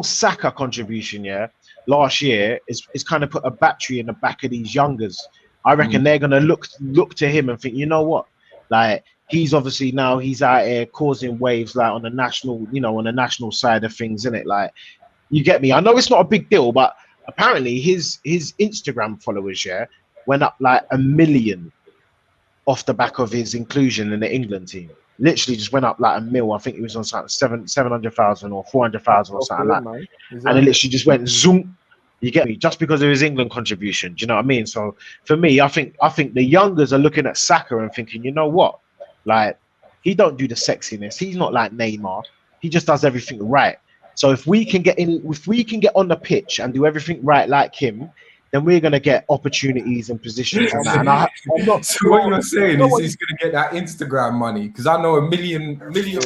Saka contribution, last year is kind of put a battery in the back of these youngers. I reckon they're gonna look to him and think, you know what, like he's obviously now he's out here causing waves like on the national side of things, isn't it? Like. You get me? I know it's not a big deal, but apparently his Instagram followers, went up like 1 million off the back of his inclusion in the England team. Literally just went up like 1 mil. I think it was on something 700,000 or 400,000 or something like that. And it literally just went zoom. You get me? Just because of his England contribution. Do you know what I mean? So for me, I think the youngers are looking at Saka and thinking, you know what? Like he don't do the sexiness. He's not like Neymar. He just does everything right. So if we can get on the pitch and do everything right like him, then we're going to get opportunities and positions and that. And I'm not. So what you're saying is he's going to get that Instagram money, because I know a million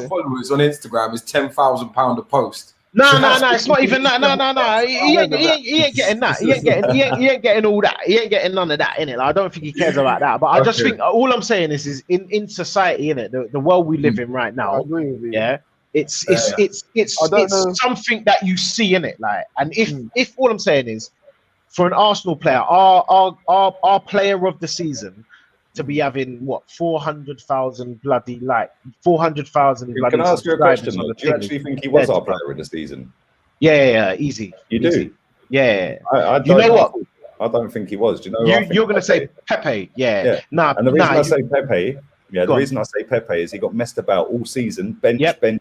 followers on Instagram is £10,000 a post. No, it's not even that. No. He ain't getting that. He ain't getting all that. He ain't getting none of that in it. Like, I don't think he cares about that. But I just think all I'm saying is in society, in it, the world we live in right now. I agree with you. Yeah, it's something that you see in it. Like, and if all I'm saying is, for an Arsenal player, our player of the season to be having what 400,000 bloody 400,000 bloody. Can I ask you a question? Do you actually think he was our player of the season? Yeah, easy. You do? Yeah. You know what? I don't think he was. Do you know? You're going to say Pepe? Yeah. Nah. And the reason I say Pepe, reason I say Pepe is he got messed about all season, bench, and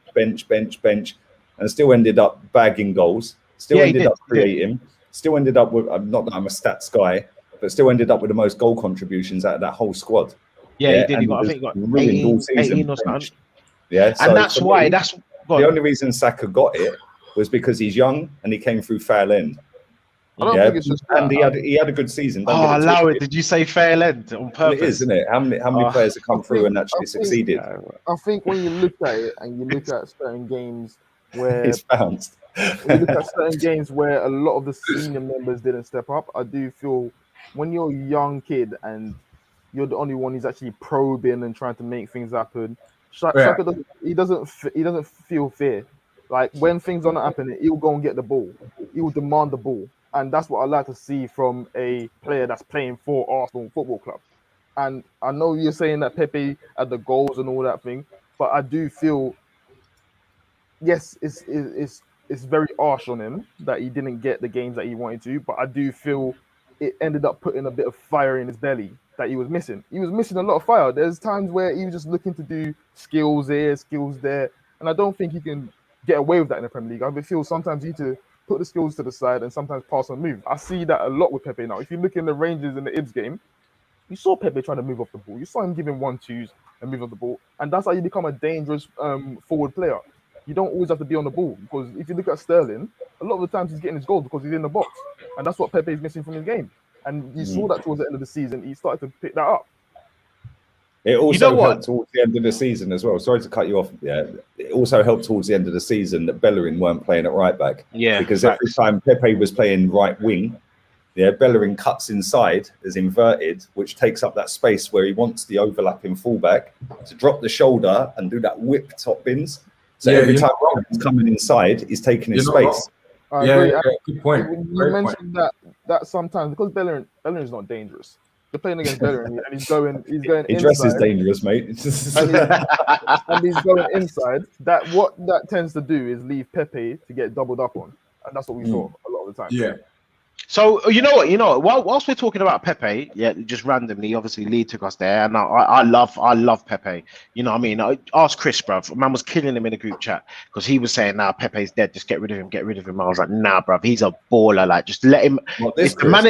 still ended up bagging goals. Still ended up creating. Still ended up with. Not that I'm a stats guy, but still ended up with the most goal contributions out of that whole squad. Yeah, he did. I think he got 18 or something. Yeah, so and that's why. The only reason Saka got it was because he's young and he came through fair end. I don't think it's just and he had a good season. Allow it. Did you say fair end on purpose? Well, it is, isn't it? How many players have come through and actually succeeded? I think when you look at it and you look at certain games where it's bounced. When you look at certain games where a lot of the senior members didn't step up, I do feel when you're a young kid and you're the only one who's actually probing and trying to make things happen, Saka doesn't feel fear. Like when things are not happening, he'll go and get the ball. He will demand the ball, and that's what I like to see from a player that's playing for Arsenal Football Club. And I know you're saying that Pepe had the goals and all that thing, but I do feel, yes, it's very harsh on him that he didn't get the games that he wanted to, but I do feel it ended up putting a bit of fire in his belly that he was missing. He was missing a lot of fire. There's times where he was just looking to do skills here, skills there, and I don't think he can get away with that in the Premier League. I feel sometimes you need to put the skills to the side and sometimes pass and move. I see that a lot with Pepe now. If you look in the Rangers and the Ibs game, you saw Pepe trying to move off the ball. You saw him giving 1-2s and move off the ball, and that's how you become a dangerous forward player. You don't always have to be on the ball, because if you look at Sterling, a lot of the times he's getting his goals because he's in the box, and that's what Pepe is missing from his game. And you saw that towards the end of the season, he started to pick that up. It also helped towards the end of the season as well. Sorry to cut you off. Yeah, it also helped towards the end of the season that Bellerin weren't playing at right back. Yeah, because every time Pepe was playing right wing, Bellerin cuts inside as inverted, which takes up that space where he wants the overlapping fullback to drop the shoulder and do that whip top bins. So every time he's coming inside, he's taking his space. Yeah, good point. You mentioned that sometimes because Bellerin is not dangerous. They're playing against Bellerin and he's going he inside. dresses dangerous, mate. and he's going inside. What that tends to do is leave Pepe to get doubled up on, and that's what we saw a lot of the time. Yeah. So you know what? Whilst we're talking about Pepe, just randomly, obviously Lee took us there, and I love Pepe. You know what I mean? I asked Chris, bruv. Man was killing him in a group chat because he was saying, "Nah, Pepe's dead. Just get rid of him. Get rid of him." I was like, "Nah, bruv. He's a baller. Like, just let him." Listen, killing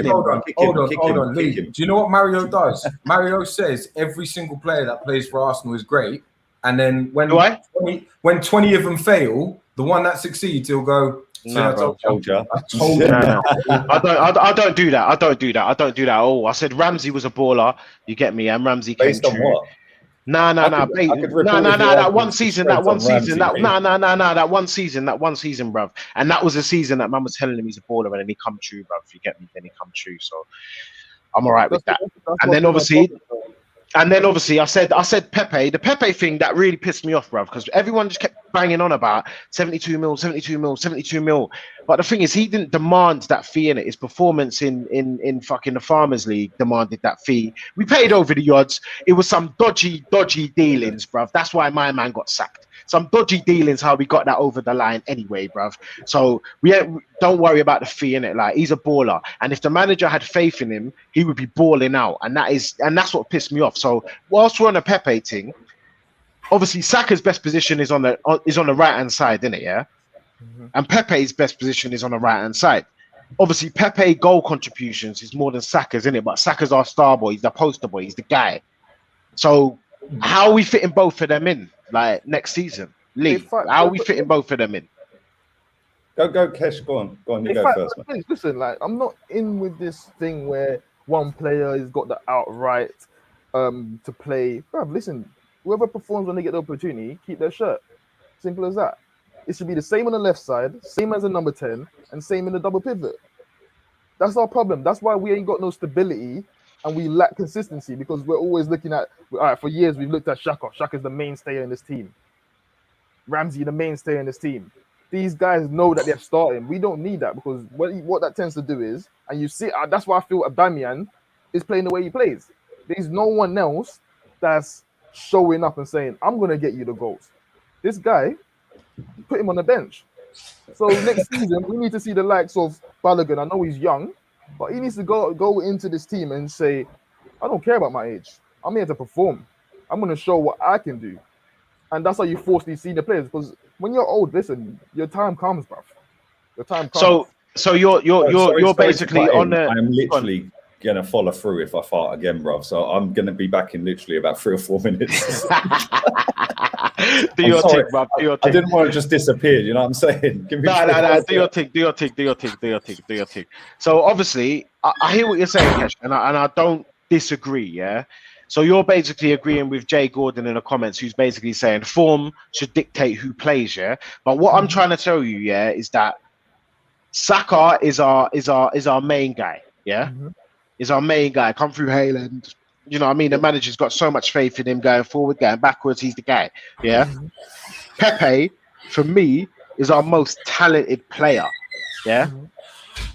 him. Hold on, Lee. Do you know what Mario does? Mario says every single player that plays for Arsenal is great, and then when 20 of them fail, the one that succeeds, he'll go, I told you. I don't do that. I don't do that. Oh, I said Ramsey was a baller. You get me? And Ramsey came based on what? Nah. That one season, bruv. And that was a season that man was telling him he's a baller, and then he come true, bruv. You get me? Then he come true. So I'm all right with that. And then obviously, I said Pepe. The Pepe thing that really pissed me off, bruv, because everyone just kept banging on about 72 mil. But the thing is, he didn't demand that fee in it. His performance in fucking the Farmers League demanded that fee. We paid over the odds. It was some dodgy dealings, bruv. That's why my man got sacked. Some dodgy dealings, how we got that over the line anyway, bruv. So don't worry about the fee in it. Like, he's a baller, and if the manager had faith in him, he would be balling out, and that's what pissed me off. So whilst we're on a Pepe thing, obviously Saka's best position is on the right hand side, isn't it? Yeah, and Pepe's best position is on the right hand side. Obviously, Pepe goal contributions is more than Saka's, isn't it? But Saka's our star boy. He's the poster boy. He's the guy. So how are we fitting both of them in, like, next season? Lee, how are we fitting both of them in? Go, Kesh. Go on. You go first, man. Listen, like I'm not in with this thing where one player has got the outright to play. Bruv, listen, whoever performs when they get the opportunity, keep their shirt. Simple as that. It should be the same on the left side, same as a number 10, and same in the double pivot. That's our problem. That's why we ain't got no stability and we lack consistency, because we're always looking at, all right, for years we've looked at Saka. Saka's the mainstay in this team. Ramsey, the mainstay in this team. These guys know that they're starting. We don't need that, because what that tends to do is, and you see, that's why I feel Aubameyang is playing the way he plays. There's no one else that's showing up and saying, I'm going to get you the goals. This guy, put him on the bench. So next season, we need to see the likes of Balogun. I know he's young, but he needs to go into this team and say, I don't care about my age. I'm here to perform. I'm going to show what I can do. And that's how you force these senior players, because when you're old, listen, your time comes, bruv. Your time comes. So you're basically on the. I'm literally gonna follow through if I fart again, bruv. So I'm gonna be back in literally about 3 or 4 minutes. Do your thing, bruv. Do your thing. I didn't want to just disappear. You know what I'm saying? No. Do your thing. So obviously, I hear what you're saying, Kesh, and I don't disagree. Yeah. So you're basically agreeing with Jay Gordon in the comments, who's basically saying form should dictate who plays, yeah. But what I'm trying to tell you, yeah, is that Saka is our main guy, yeah. Is our main guy. Come through Hayland, you know what I mean? The manager's got so much faith in him going forward, going backwards. He's the guy, yeah. Pepe, for me, is our most talented player, yeah.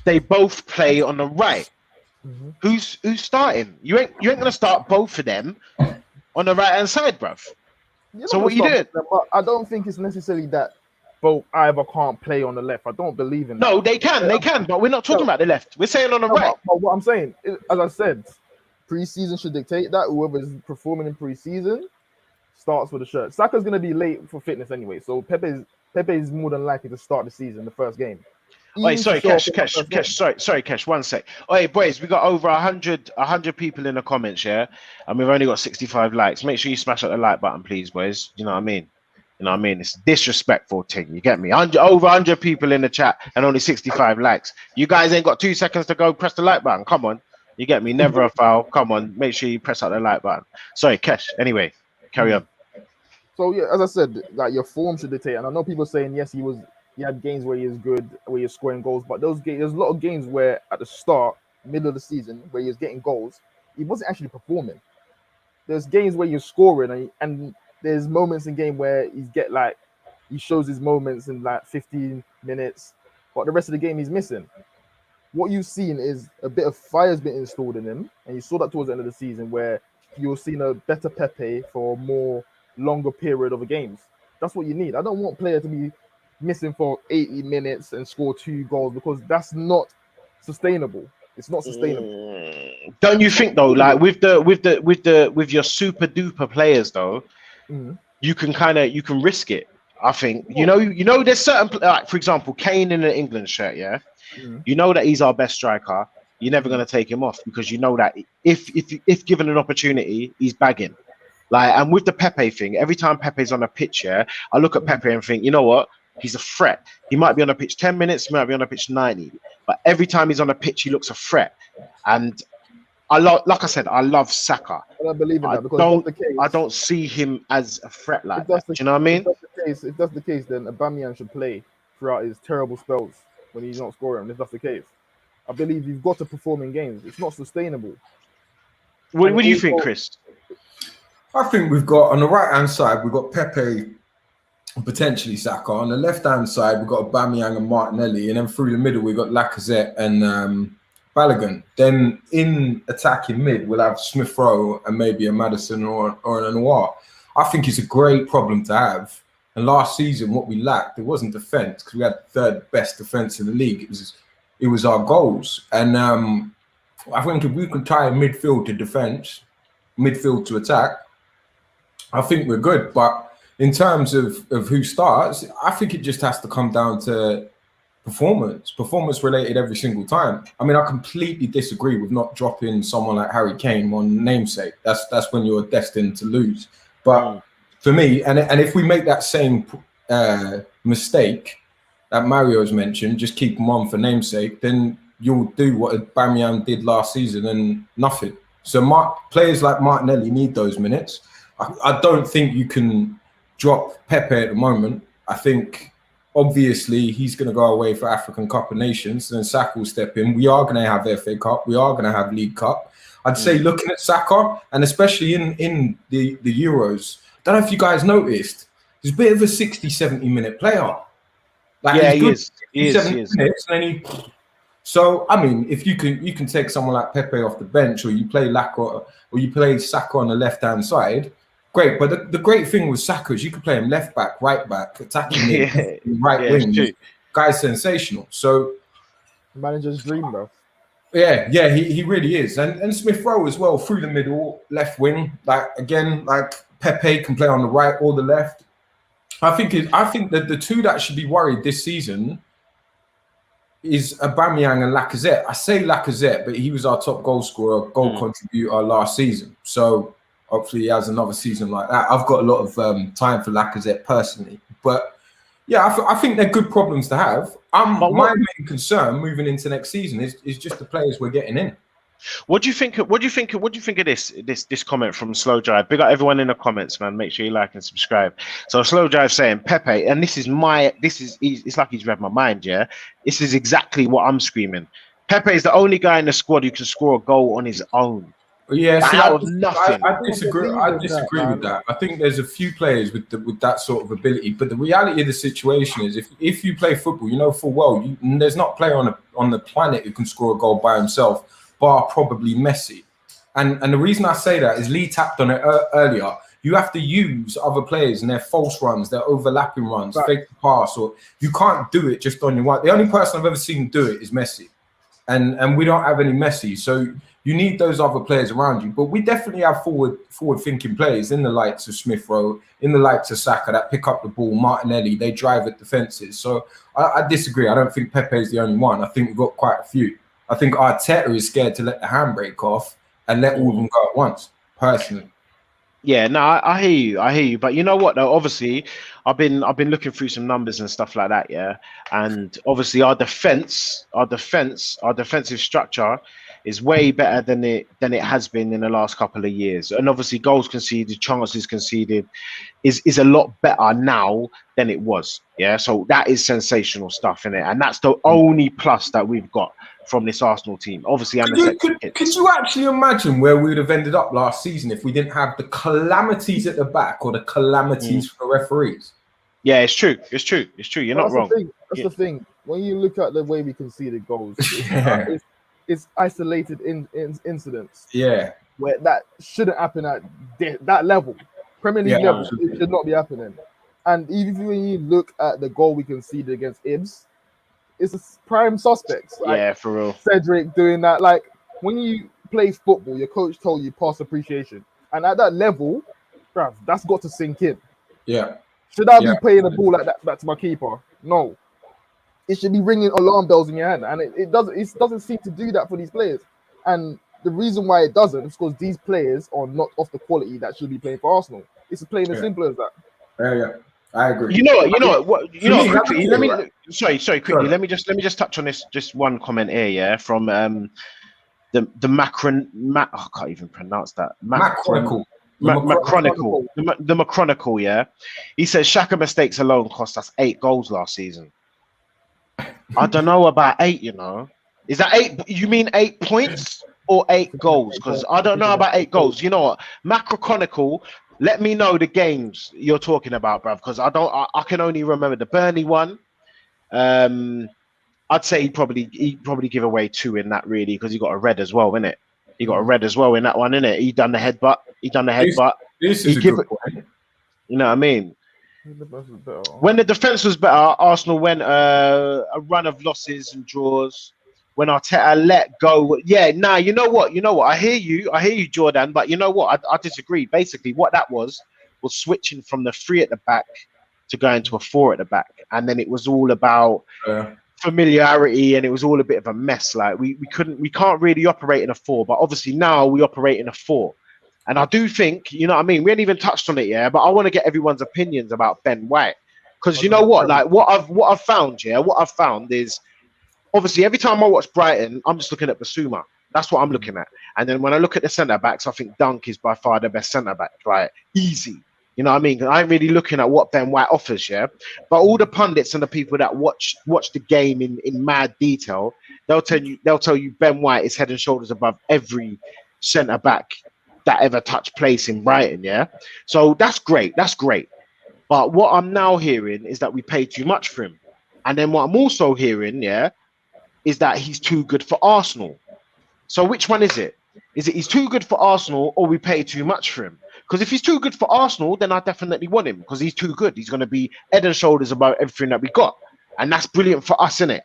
They both play on the right. Who's starting? You ain't gonna start both of them on the right hand side, bruv. So what you doing? But I don't think it's necessarily that both either can't play on the left. I don't believe in that. No, they can, but we're not talking about the left. We're saying on the right. But what I'm saying, as I said, preseason should dictate that. Whoever's performing in preseason starts with the shirt. Saka's gonna be late for fitness anyway, so Pepe is more than likely to start the season, the first game. Wait, sorry, Kesh. Sorry, Kesh. 1 sec. Hey, boys, we got over 100 people in the comments, yeah, and we've only got 65 likes. Make sure you smash up the like button, please, boys. You know what I mean? It's a disrespectful thing. You get me? Over 100 people in the chat and only 65 likes. You guys ain't got 2 seconds to go. Press the like button. Come on. You get me? Never a foul. Come on. Make sure you press out the like button. Sorry, Kesh. Anyway, carry on. So yeah, as I said, like your form should dictate. And I know people saying yes, he had games where he was good, where he's scoring goals, but there's a lot of games where at the start, middle of the season, where he was getting goals, he wasn't actually performing. There's games where you're scoring, and there's moments in game where he shows his moments in like 15 minutes, but the rest of the game he's missing. What you've seen is a bit of fire's been installed in him, and you saw that towards the end of the season, where you're seeing a better Pepe for a more longer period of the games. That's what you need. I don't want player to be missing for 80 minutes and score 2 goals, because that's not sustainable. It's not sustainable. Don't you think though, like with your super duper players though, you can risk it. I think you know there's certain, like for example Kane in an England shirt, yeah. You know that he's our best striker. You're never gonna take him off, because you know that if given an opportunity, he's bagging. Like, and with the Pepe thing, every time Pepe's on a pitch, yeah, I look at Pepe and think, you know what? He's a threat. He might be on a pitch 10 minutes, he might be on a pitch 90, but every time he's on a pitch, he looks a threat. And like I said, I love Saka. I don't believe in that, because I don't see him as a threat like that. Do you know what I mean? If that's the case, then Aubameyang should play throughout his terrible spells when he's not scoring. If that's the case, I believe you've got to perform in games. It's not sustainable. What do you think, Chris? I think we've got, on the right-hand side, we've got Pepe, potentially Saka. On the left-hand side, we've got Aubameyang and Martinelli. And then through the middle, we've got Lacazette and Balogun. Then in attacking mid, we'll have Smith Rowe and maybe a Maddison or an Anwar. I think it's a great problem to have. And last season, what we lacked, it wasn't defence, because we had the 3rd best defence in the league. It was our goals. And I think if we could tie midfield to defence, midfield to attack, I think we're good. But in terms of who starts, I think it just has to come down to performance related every single time. I mean, I completely disagree with not dropping someone like Harry Kane on namesake. That's when you're destined to lose. But for me, and if we make that same mistake that Mario's mentioned, just keep him on for namesake, then you'll do what Aubameyang did last season and nothing. So players like Martinelli need those minutes. I don't think you can drop Pepe at the moment. I think obviously he's going to go away for African Cup of Nations, and then Saka will step in. We are going to have FA Cup. We are going to have League Cup. I'd say looking at Saka, and especially in the Euros, I don't know if you guys noticed, he's a bit of a 60, 70-minute player. Like, yeah, he is. Minutes, and so, I mean, if you can take someone like Pepe off the bench, or you play Saka on the left-hand side, great. But the great thing with Saka is you can play him left back, right back, attacking mid, right wing. Guy's sensational. So, manager's dream, bro. Yeah, he really is. And Smith Rowe as well, through the middle, left wing. Like Pepe can play on the right or the left. I think that the two that should be worried this season is Aubameyang and Lacazette. I say Lacazette, but he was our top goal scorer, goal contributor last season. So hopefully he has another season like that. I've got a lot of time for Lacazette personally. But yeah, I think they're good problems to have. My main concern moving into next season is just the players we're getting in. What do you think? What do you think of this comment from Slow Drive? Big up everyone in the comments, man. Make sure you like and subscribe. So Slow Drive saying Pepe, and it's like he's read my mind. Yeah, this is exactly what I'm screaming. Pepe is the only guy in the squad who can score a goal on his own. Yeah, out of nothing. I disagree with that. I think there's a few players with that sort of ability, but the reality of the situation is, if you play football, you know full well there's not a player on the planet who can score a goal by himself, bar probably Messi. And the reason I say that is Lee tapped on it earlier. You have to use other players and their false runs, their overlapping runs, fake pass, or you can't do it just on your one. The only person I've ever seen do it is Messi, and we don't have any Messi, so you need those other players around you. But we definitely have forward-thinking players in the likes of Smith Rowe, in the likes of Saka that pick up the ball, Martinelli, they drive at defences. So I disagree. I don't think Pepe is the only one. I think we've got quite a few. I think Arteta is scared to let the handbrake off and let all of them go at once, personally. Yeah, no, I hear you. But you know what, though? Obviously, I've been looking through some numbers and stuff like that, yeah. And obviously our defensive structure is way better than it has been in the last couple of years. And obviously goals conceded, chances conceded is a lot better now than it was. Yeah. So that is sensational stuff in it. And that's the only plus that we've got from this Arsenal team. Obviously, could you actually imagine where we would have ended up last season if we didn't have the calamities at the back or the calamities for the referees? Yeah, it's true. You're not wrong. That's the thing. When you look at the way we conceded goals, it's isolated incidents. Yeah, where that shouldn't happen at that level, Premier League level. Absolutely. It should not be happening. And even when you look at the goal we conceded against Ibs, it's a prime suspects. Like, yeah, for real. Cedric doing that. Like, when you play football, your coach told you pass appreciation, and at that level, bruv, that's got to sink in. Yeah. Should I be playing the ball like that back to my keeper? No. It should be ringing alarm bells in your hand, and it doesn't seem to do that for these players. And the reason why it doesn't is because these players are not of the quality that should be playing for Arsenal. It's plain as simple as that. Yeah, I agree. You know what? Quickly, let me just touch on this just one comment here, yeah, from the Macron. I can't even pronounce that. Macronicle. The Macronicle, yeah. He says Saka mistakes alone cost us 8 goals last season. I don't know about 8, you know. Is that 8? You mean 8 points or 8 goals? Because I don't know about 8 goals. You know what? Macro Chronicle, let me know the games you're talking about, bruv. Because I can only remember the Burnley one. I'd say he'd probably give away 2 in that, really, because he got a red as well, innit? He got a red as well in that one, innit? He done the headbutt. This is a good point. You know what I mean? When the defense was better, Arsenal went a run of losses and draws. When Arteta let go, you know what? I hear you, Jordan. But you know what? I disagree. Basically, what that was switching from the 3 at the back to going to a 4 at the back, and then it was all about familiarity, and it was all a bit of a mess. Like we can't really operate in a 4, but obviously now we operate in a 4. And I do think, you know what I mean? We ain't even touched on it, yeah, but I want to get everyone's opinions about Ben White. Because you know what, like what I've found is obviously every time I watch Brighton, I'm just looking at Basuma. That's what I'm looking at. And then when I look at the centre backs, I think Dunk is by far the best centre back, like easy. You know what I mean? I'm really looking at what Ben White offers, yeah. But all the pundits and the people that watch the game in mad detail, they'll tell you Ben White is head and shoulders above every centre back that ever touched place in Brighton, yeah. So that's great. But what I'm now hearing is that we pay too much for him, and then what I'm also hearing, yeah, is that he's too good for Arsenal. So which one is it? Is it he's too good for Arsenal or we pay too much for him? Because if he's too good for Arsenal, then I definitely want him because he's too good. He's going to be head and shoulders above everything that we got. And that's brilliant for us, isn't it?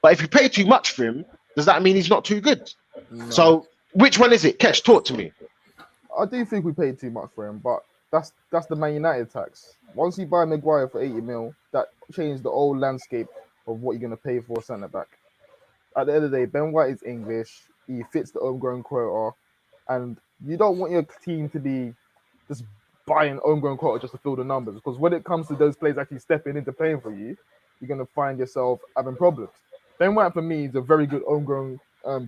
But if you pay too much for him, does that mean he's not too good? No. So which one is it? Kesh, talk to me. I do think we paid too much for him, but that's the Man United tax. Once you buy Maguire for 80 mil, that changed the whole landscape of what you're going to pay for a centre-back. At the end of the day, Ben White is English. He fits the homegrown quota. And you don't want your team to be just buying homegrown quota just to fill the numbers. Because when it comes to those players actually stepping into playing for you, you're going to find yourself having problems. Ben White, for me, is a very good homegrown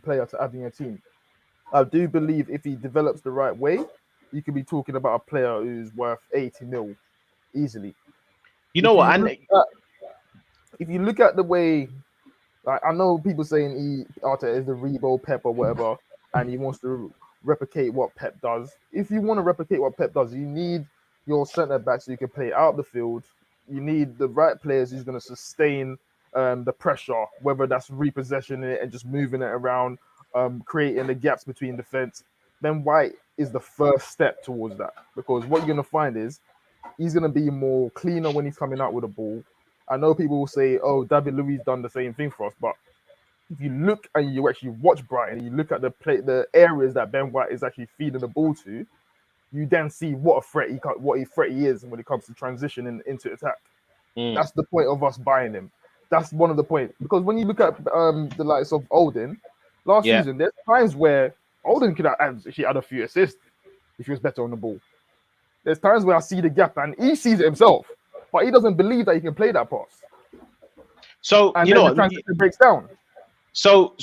player to have in your team. I do believe if he develops the right way, you could be talking about a player who's worth 80 mil easily. You know what? If you look at the way, like, I know people saying Arteta is the Rebo Pep or whatever, and he wants to replicate what Pep does. If you want to replicate what Pep does, you need your centre backs so you can play out the field. You need the right players who's going to sustain the pressure, whether that's repossessioning it and just moving it around, creating the gaps between defense. Ben White is the first step towards that, because what you're going to find is he's going to be more cleaner when he's coming out with a ball. I know people will say, oh, David Luiz done the same thing for us, but if you look and you actually watch Brighton and you look at the areas that Ben White is actually feeding the ball to, you then see what threat he is when it comes to transitioning into attack. That's the point of us buying him. That's one of the points. Because when you look at the likes of Olden, last season, there's times where Olden could have actually had a few assists if he was better on the ball. There's times where I see the gap and he sees it himself, but he doesn't believe that he can play that pass. So, and you know, the transition breaks down. So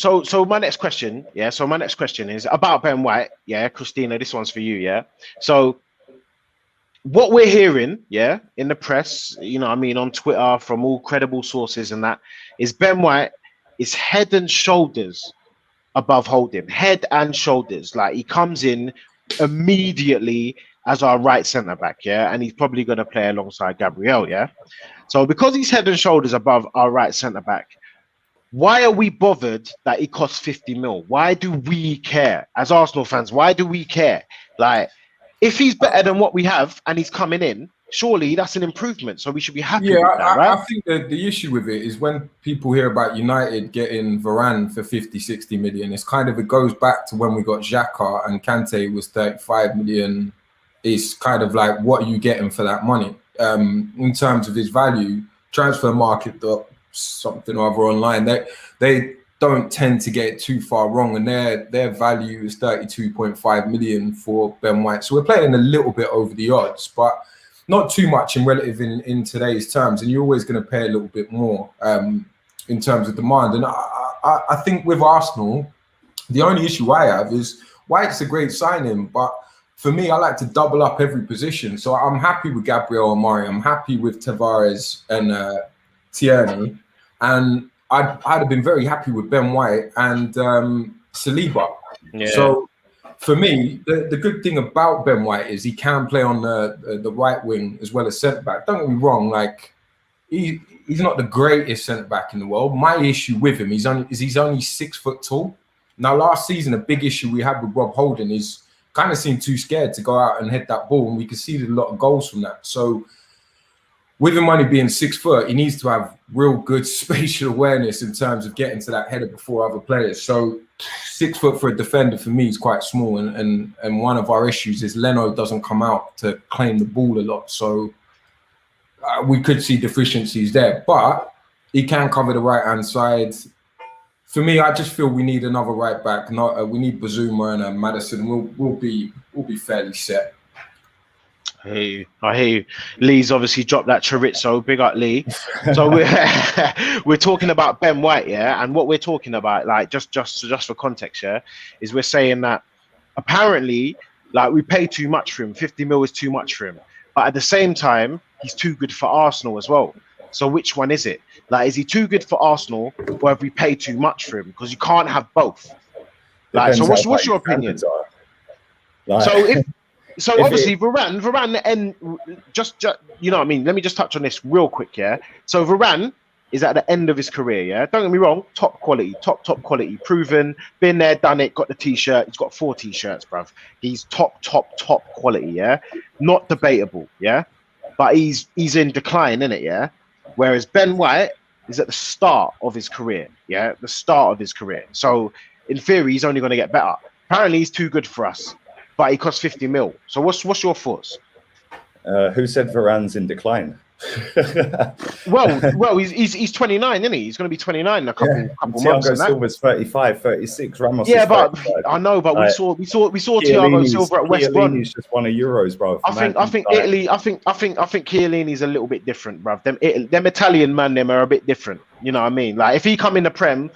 my next question, is about Ben White. Yeah, Christina, this one's for you. Yeah. So what we're hearing, in the press, on Twitter from all credible sources and that, is Ben White is head and shoulders above Holding, head and shoulders. Like, he comes in immediately as our right centre back, and he's probably going to play alongside Gabriel, So because he's head and shoulders above our right centre back, why are we bothered that he costs 50 mil? Why do we care as Arsenal fans? Why do we care? Like, if he's better than what we have and he's coming in, surely that's an improvement. So we should be happy with that, right? I think that the issue with it is when people hear about United getting Varane for 50, 60 million, it goes back to when we got Xhaka and Kante was 35 million. It's kind of like, what are you getting for that money? In terms of his value, transfer market, something or other online, they don't tend to get it too far wrong, and their value is 32.5 million for Ben White. So we're playing a little bit over the odds, but not too much in relative in today's terms, and you're always going to pay a little bit more in terms of demand. And I think with Arsenal, the only issue I have is White's a great signing, but for me, I like to double up every position. So I'm happy with Gabriel Amari, I'm happy with Tavares and Tierney, and I'd have been very happy with Ben White and Saliba. Yeah. So for me, the good thing about Ben White is he can play on the right wing as well as centre back. Don't get me wrong, like he's not the greatest centre back in the world. My issue with him he's only 6 foot tall. Now, last season, a big issue we had with Rob Holding is kind of seemed too scared to go out and hit that ball, and we conceded a lot of goals from that. So with him only being 6 foot, he needs to have real good spatial awareness in terms of getting to that header before other players. So 6 foot for a defender for me is quite small. And one of our issues is Leno doesn't come out to claim the ball a lot. So we could see deficiencies there. But he can cover the right-hand side. For me, I just feel we need another right back. We need Bazuma and Madison. We'll be fairly set. I hear you. Lee's obviously dropped that chorizo. Big up, Lee. So we're talking about Ben White, yeah, and what we're talking about, like just for context, yeah, is we're saying that apparently, like, we pay too much for him. 50 mil is too much for him, but at the same time, he's too good for Arsenal as well. So which one is it? Like, is he too good for Arsenal, or have we paid too much for him? Because you can't have both. Like, so what's your opinion? Like, So obviously Varane, and just you know what I mean. Let me just touch on this real quick, yeah. So Varane is at the end of his career, yeah. Don't get me wrong, top quality, proven, been there, done it, got the t-shirt. He's got 4 t-shirts, bruv. He's top quality, yeah. Not debatable, yeah. But he's in decline, innit, yeah. Whereas Ben White is at the start of his career, yeah, the start of his career. So in theory, he's only going to get better. Apparently, he's too good for us. But he costs 50 mil. So what's your thoughts? Who said Varane's in decline? well, he's 29, isn't he? He's going to be 29 in a couple months. Thiago Silva's 35, 36. Ramos. Yeah, is but 35. I know, but we saw Thiago Silva at West Brom. Chiellini's just won a Euros, bro. I think Italy. I think Chiellini's a little bit different, bro. Them Italian man, them are a bit different. You know what I mean? Like, if he come in the Prem,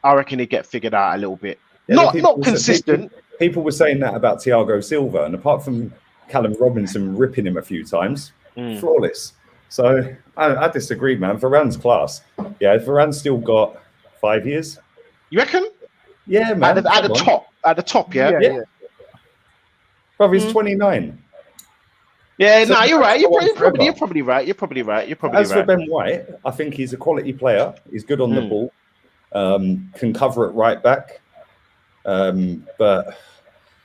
I reckon he'd get figured out a little bit. Yeah, not consistent. People were saying that about Thiago Silva, and apart from Callum Robinson ripping him a few times, flawless. So I disagree, man. Varane's class. Yeah, Varane's still got 5 years. You reckon? Yeah, man. At the top, yeah. Bro, he's 29. Yeah, so you're right. You're probably right. As for Ben White, I think he's a quality player. He's good on the ball. Can cover it right back. But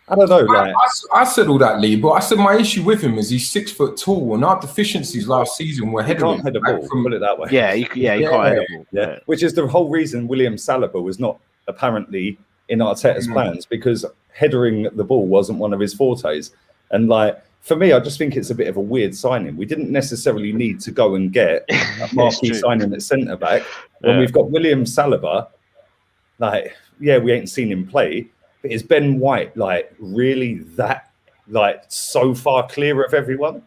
I don't know. Like, I said all that, Lee, but I said my issue with him is he's 6 foot tall, and our deficiencies last season were heading. Can't head a ball. Put it that way. Yeah, you can't head a ball. Yeah, which is the whole reason William Saliba was not apparently in Arteta's plans, because headering the ball wasn't one of his fortes. And like, for me, I just think it's a bit of a weird signing. We didn't necessarily need to go and get a marquee signing at centre back when we've got William Saliba. Like, yeah, we ain't seen him play, but is Ben White like really that like so far clear of everyone?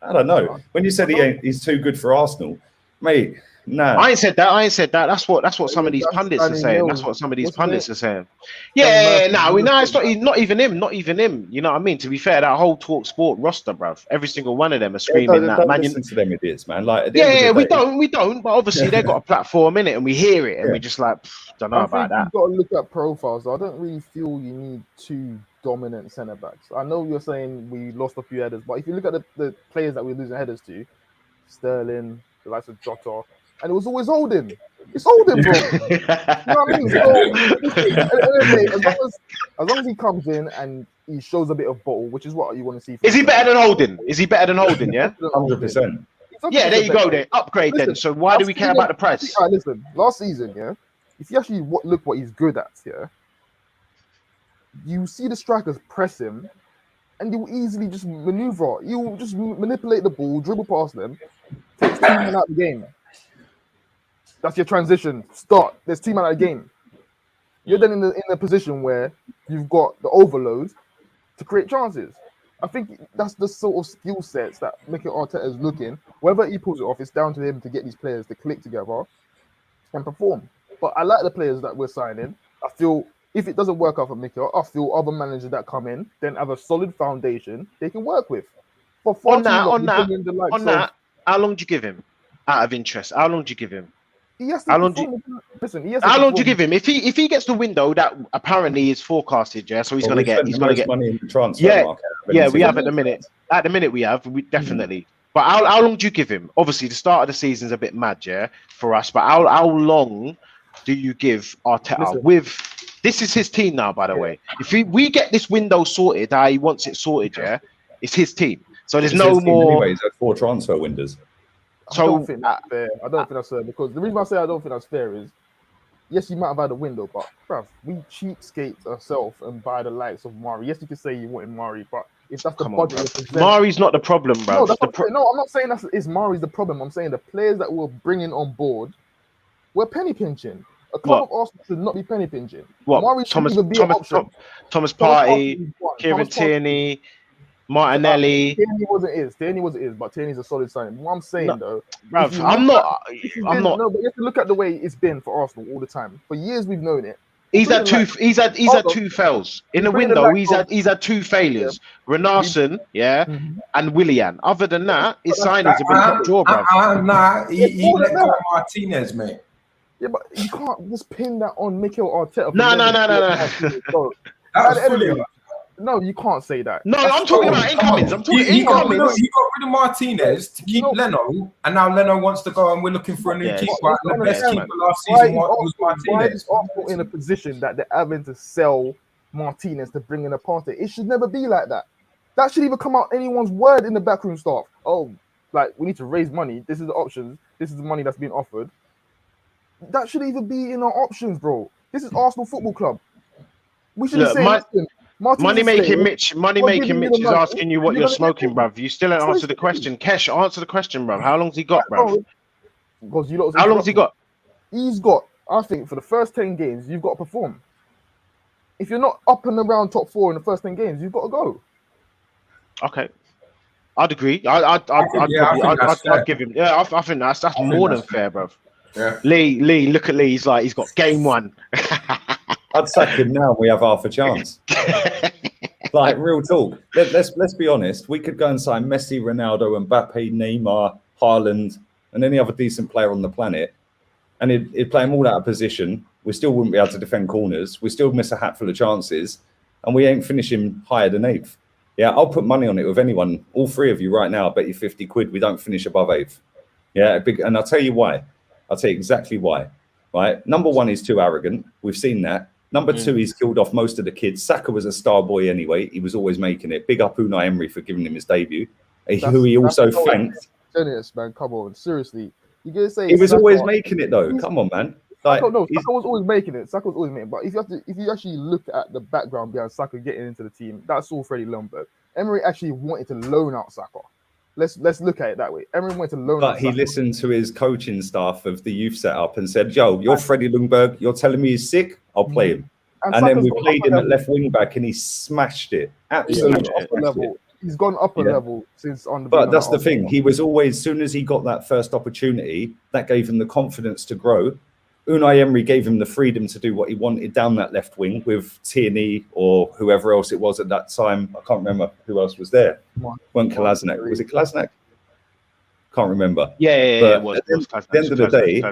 I don't know. When you said he's too good for Arsenal, mate. Nah. I ain't said that. That's what some of these pundits are saying. That's what some of these pundits are saying. Yeah, it's not even him. You know what I mean? To be fair, that whole Talk Sport roster, bruv, every single one of them are screaming that. Man, listen to them idiots, man. Like, we don't. But obviously they've got a platform in it, and we hear it, and we just like don't know about that. You've got to look at profiles. I don't really feel you need 2 dominant centre backs. I know you're saying we lost a few headers, but if you look at the players that we're losing headers to, Sterling, the likes of Jota. And it was always Holding. It's Holding, bro. You know what I mean? So, as long as he comes in and he shows a bit of bottle, which is what you want to see. Is he better than Holding? Yeah, 100%. Yeah, there you go. Then upgrade. Then. So why do we care about the price? All right, listen. Last season, yeah. If you actually look what he's good at, yeah. You see the strikers press him, and he will easily just maneuver. He will just manipulate the ball, dribble past them, takes 2 men out of the game. That's your transition. Start. There's 2 men out of the game. You're then in a position where you've got the overload to create chances. I think that's the sort of skill sets that Mikel Arteta is looking. Whether he pulls it off, it's down to him to get these players to click together and perform. But I like the players that we're signing. I feel if it doesn't work out for Mikel, I feel other managers that come in then have a solid foundation they can work with. On that, how long do you give him? Out of interest, how long do you give him? How long do you give him? If he gets the window that apparently is forecasted, so he's gonna get money in the transfer market. Yeah, we have at the minute. At the minute, we definitely. But how long do you give him? Obviously, the start of the season is a bit mad, for us. But how long do you give Arteta? This is his team now, by the way. If we get this window sorted, how he wants it sorted, it's his team. So there's no more. Anyways, 4 transfer windows. I don't think that's fair. I don't think that's fair, because the reason I say I don't think that's fair is, yes, you might have had a window, but bruv, we cheapskate ourselves and buy the likes of Mari. Yes, you can say you wanted Mari, but if that's the budget, Mari's not the problem, bro. No, I'm not saying it's Mari's the problem. I'm saying the players that we're bringing on board, we're penny pinching. A club of Arsenal should not be penny pinching. What? Thomas Partey, Kieran Tierney. Martinelli. Tierney wasn't his, but Tierney's a solid signing. What I'm saying though, bruv, I'm not. No, but you have to look at the way it's been for Arsenal all the time. For years we've known it. He's had two fails in the window. He's had two failures. Renarson, and Willian. Other than that, his signings have been top draw, bruv. He let go of Martinez, mate. Yeah, but you can't just pin that on Mikel Arteta. No. No, you can't say that. No, I'm talking about incomings. He got rid of Martinez to keep Leno, and now Leno wants to go, and we're looking for a new keeper. And the best keeper last season was Martinez. Why is Arsenal in a position that they're having to sell Martinez to bring in a Partey? It should never be like that. That should even come out anyone's word in the backroom staff. Oh, like we need to raise money. This is the options. This is the money that's being offered. That should even be in our options, bro. This is Arsenal Football Club. We should say Money making Mitch is asking you what you're smoking, bruv. You still haven't answered the question. Kesh, answer the question, bruv. How long's he got, bruv? How long's he got? He's got, I think, for the first 10 games, you've got to perform. If you're not up and around top 4 in the first 10 games, you've got to go. Okay. I'd agree. I'd give him. Yeah, I think that's more than fair, bruv. Yeah. Lee, look at Lee. He's got game one. I'd sack him now. We have half a chance. Like real talk. Let's be honest. We could go and sign Messi, Ronaldo, Mbappe, Neymar, Haaland, and any other decent player on the planet, and he'd play them all out of position. We still wouldn't be able to defend corners. We still miss a hatful of chances, and we ain't finishing higher than 8th. Yeah, I'll put money on it with anyone. All 3 of you right now. I bet you 50 quid. We don't finish above 8th. Yeah, and I'll tell you why. I'll tell you exactly why. Right. Number 1, he's too arrogant. We've seen that. Number 2, he's killed off most of the kids. Saka was a star boy anyway. He was always making it. Big up Unai Emery for giving him his debut, who he also thanked. Genius, man. Come on, seriously. You gonna say he was always making it though? Come on, man. Like, Saka was always making it. Saka was always making it. But if you actually look at the background behind Saka getting into the team, that's all Freddie Ljungberg. Emery actually wanted to loan out Saka. Let's look at it that way. Everyone went to loan. But he listened to his coaching staff of the youth setup and said, "Yo, you're Freddie Ljungberg. You're telling me he's sick. I'll play him." And then we played him at left wing back, and he smashed it. Absolutely. He's gone up a level since on the. But that's the thing. He was always, as soon as he got that first opportunity, that gave him the confidence to grow. Unai Emery gave him the freedom to do what he wanted down that left wing with Tierney or whoever else it was at that time. I can't remember who else was there. Weren't Kolasinac? Was it Kolasinac? Can't remember. Yeah, it was. At the end of the day,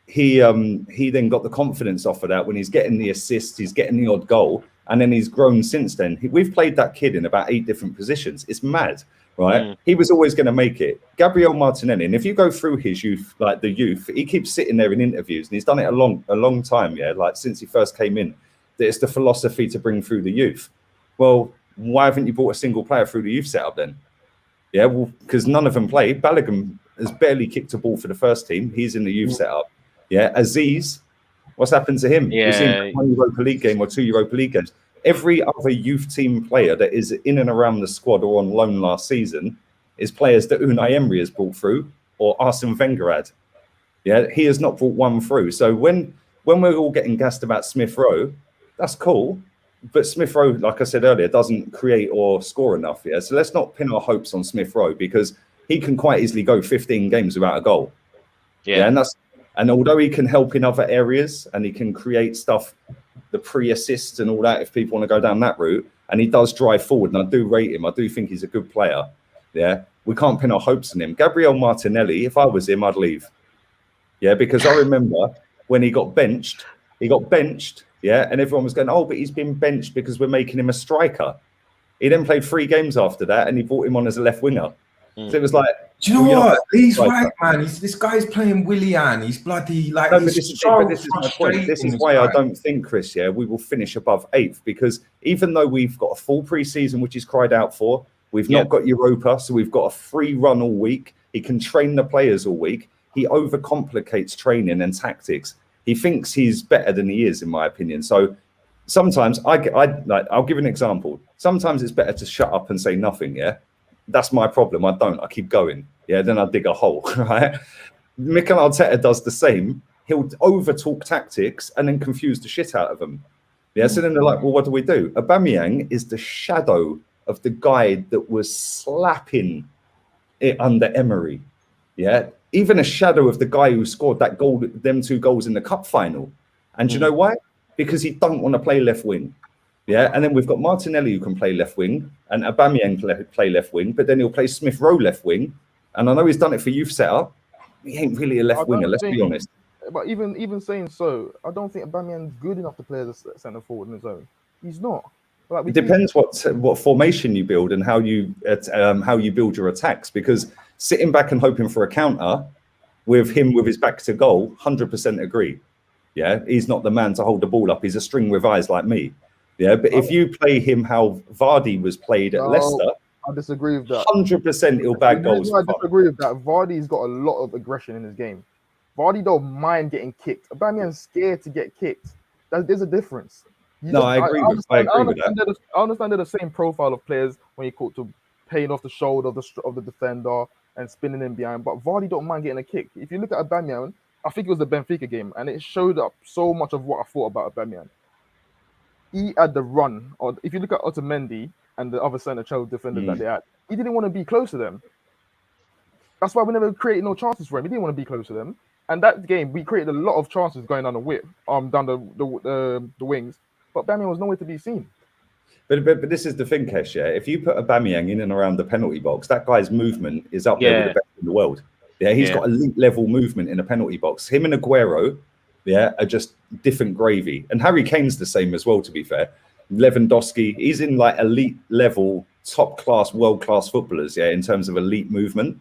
he then got the confidence off of that when he's getting the assists, he's getting the odd goal, and then he's grown since then. We've played that kid in about 8 different positions. It's mad. Right, he was always going to make it. Gabriel Martinelli, and if you go through his youth, like the youth, he keeps sitting there in interviews, and he's done it a long time, like since he first came in. That it's the philosophy to bring through the youth. Well, why haven't you brought a single player through the youth setup then? Yeah, well, because none of them play. Balogun has barely kicked a ball for the first team. He's in the youth setup. Yeah, Aziz, what's happened to him? Yeah. We've seen 1 Europa League game or 2 Europa League games. Every other youth team player that is in and around the squad or on loan last season is players that Unai Emery has brought through or Arsene Wenger had. Yeah, he has not brought one through. So when we're all getting gassed about Smith Rowe, that's cool. But Smith Rowe, like I said earlier, doesn't create or score enough. Yeah, so let's not pin our hopes on Smith Rowe because he can quite easily go 15 games without a goal. Yeah, and although he can help in other areas and he can create stuff, the pre-assists and all that, if people want to go down that route, and he does drive forward, and I do rate him. I do think he's a good player. Yeah, we can't pin our hopes on him. Gabriel Martinelli, if I was him, I'd leave. Yeah, because I remember when he got benched, yeah, and everyone was going, oh, but he's been benched because we're making him a striker. He then played 3 games after that, and he brought him on as a left winger. So it was like, do you know what? He's right, man. This guy's playing Willian. He's bloody like. No, but this is my point. This is why I don't think, Chris, we will finish above 8th because even though we've got a full pre-season, which he's cried out for, we've not got Europa, so we've got a free run all week. He can train the players all week. He overcomplicates training and tactics. He thinks he's better than he is, in my opinion. So sometimes I'll give an example. Sometimes it's better to shut up and say nothing. Yeah. That's my problem. I keep going. Yeah, then I dig a hole, right? Mikel Arteta does the same. He'll over-talk tactics and then confuse the shit out of them. Yeah, so then they're like, well, what do we do? Aubameyang is the shadow of the guy that was slapping it under Emery. Yeah, even a shadow of the guy who scored that goal, them 2 goals in the cup final. And you know why? Because he don't want to play left wing. Yeah, and then we've got Martinelli who can play left wing, and Aubameyang play left wing, but then he'll play Smith Rowe left wing. And I know he's done it for youth setup. He ain't really a left winger. Let's be honest. But even saying so, I don't think Aubameyang's good enough to play as a centre forward in his own. He's not. Like, it depends what formation you build and how you build your attacks. Because sitting back and hoping for a counter with him with his back to goal, 100% agree. Yeah, he's not the man to hold the ball up. He's a string with eyes like me. Yeah, but if you play him how Vardy was played at Leicester, I disagree with that. 100% he'll bag goals. I disagree with that. Vardy's got a lot of aggression in his game. Vardy don't mind getting kicked. Aubameyang's scared to get kicked. There's a difference. I agree with that. I understand they're the same profile of players when you're caught to paying off the shoulder of the defender and spinning in behind. But Vardy don't mind getting a kick. If you look at Aubameyang, I think it was the Benfica game, and it showed up so much of what I thought about Aubameyang. He had the run, or if you look at Otamendi and the other centre Chelsea defenders that they had, he didn't want to be close to them. That's why we never created no chances for him. He didn't want to be close to them. And that game, we created a lot of chances going down the width, down the wings, but Aubameyang was nowhere to be seen. But this is the thing, Kesh, yeah? If you put Aubameyang in and around the penalty box, that guy's movement is up there with the best in the world. Yeah, he's got elite level movement in a penalty box. Him and Aguero, are just different gravy. And Harry Kane's the same as well, to be fair. Lewandowski, he's in like elite level, top class, world class footballers, in terms of elite movement.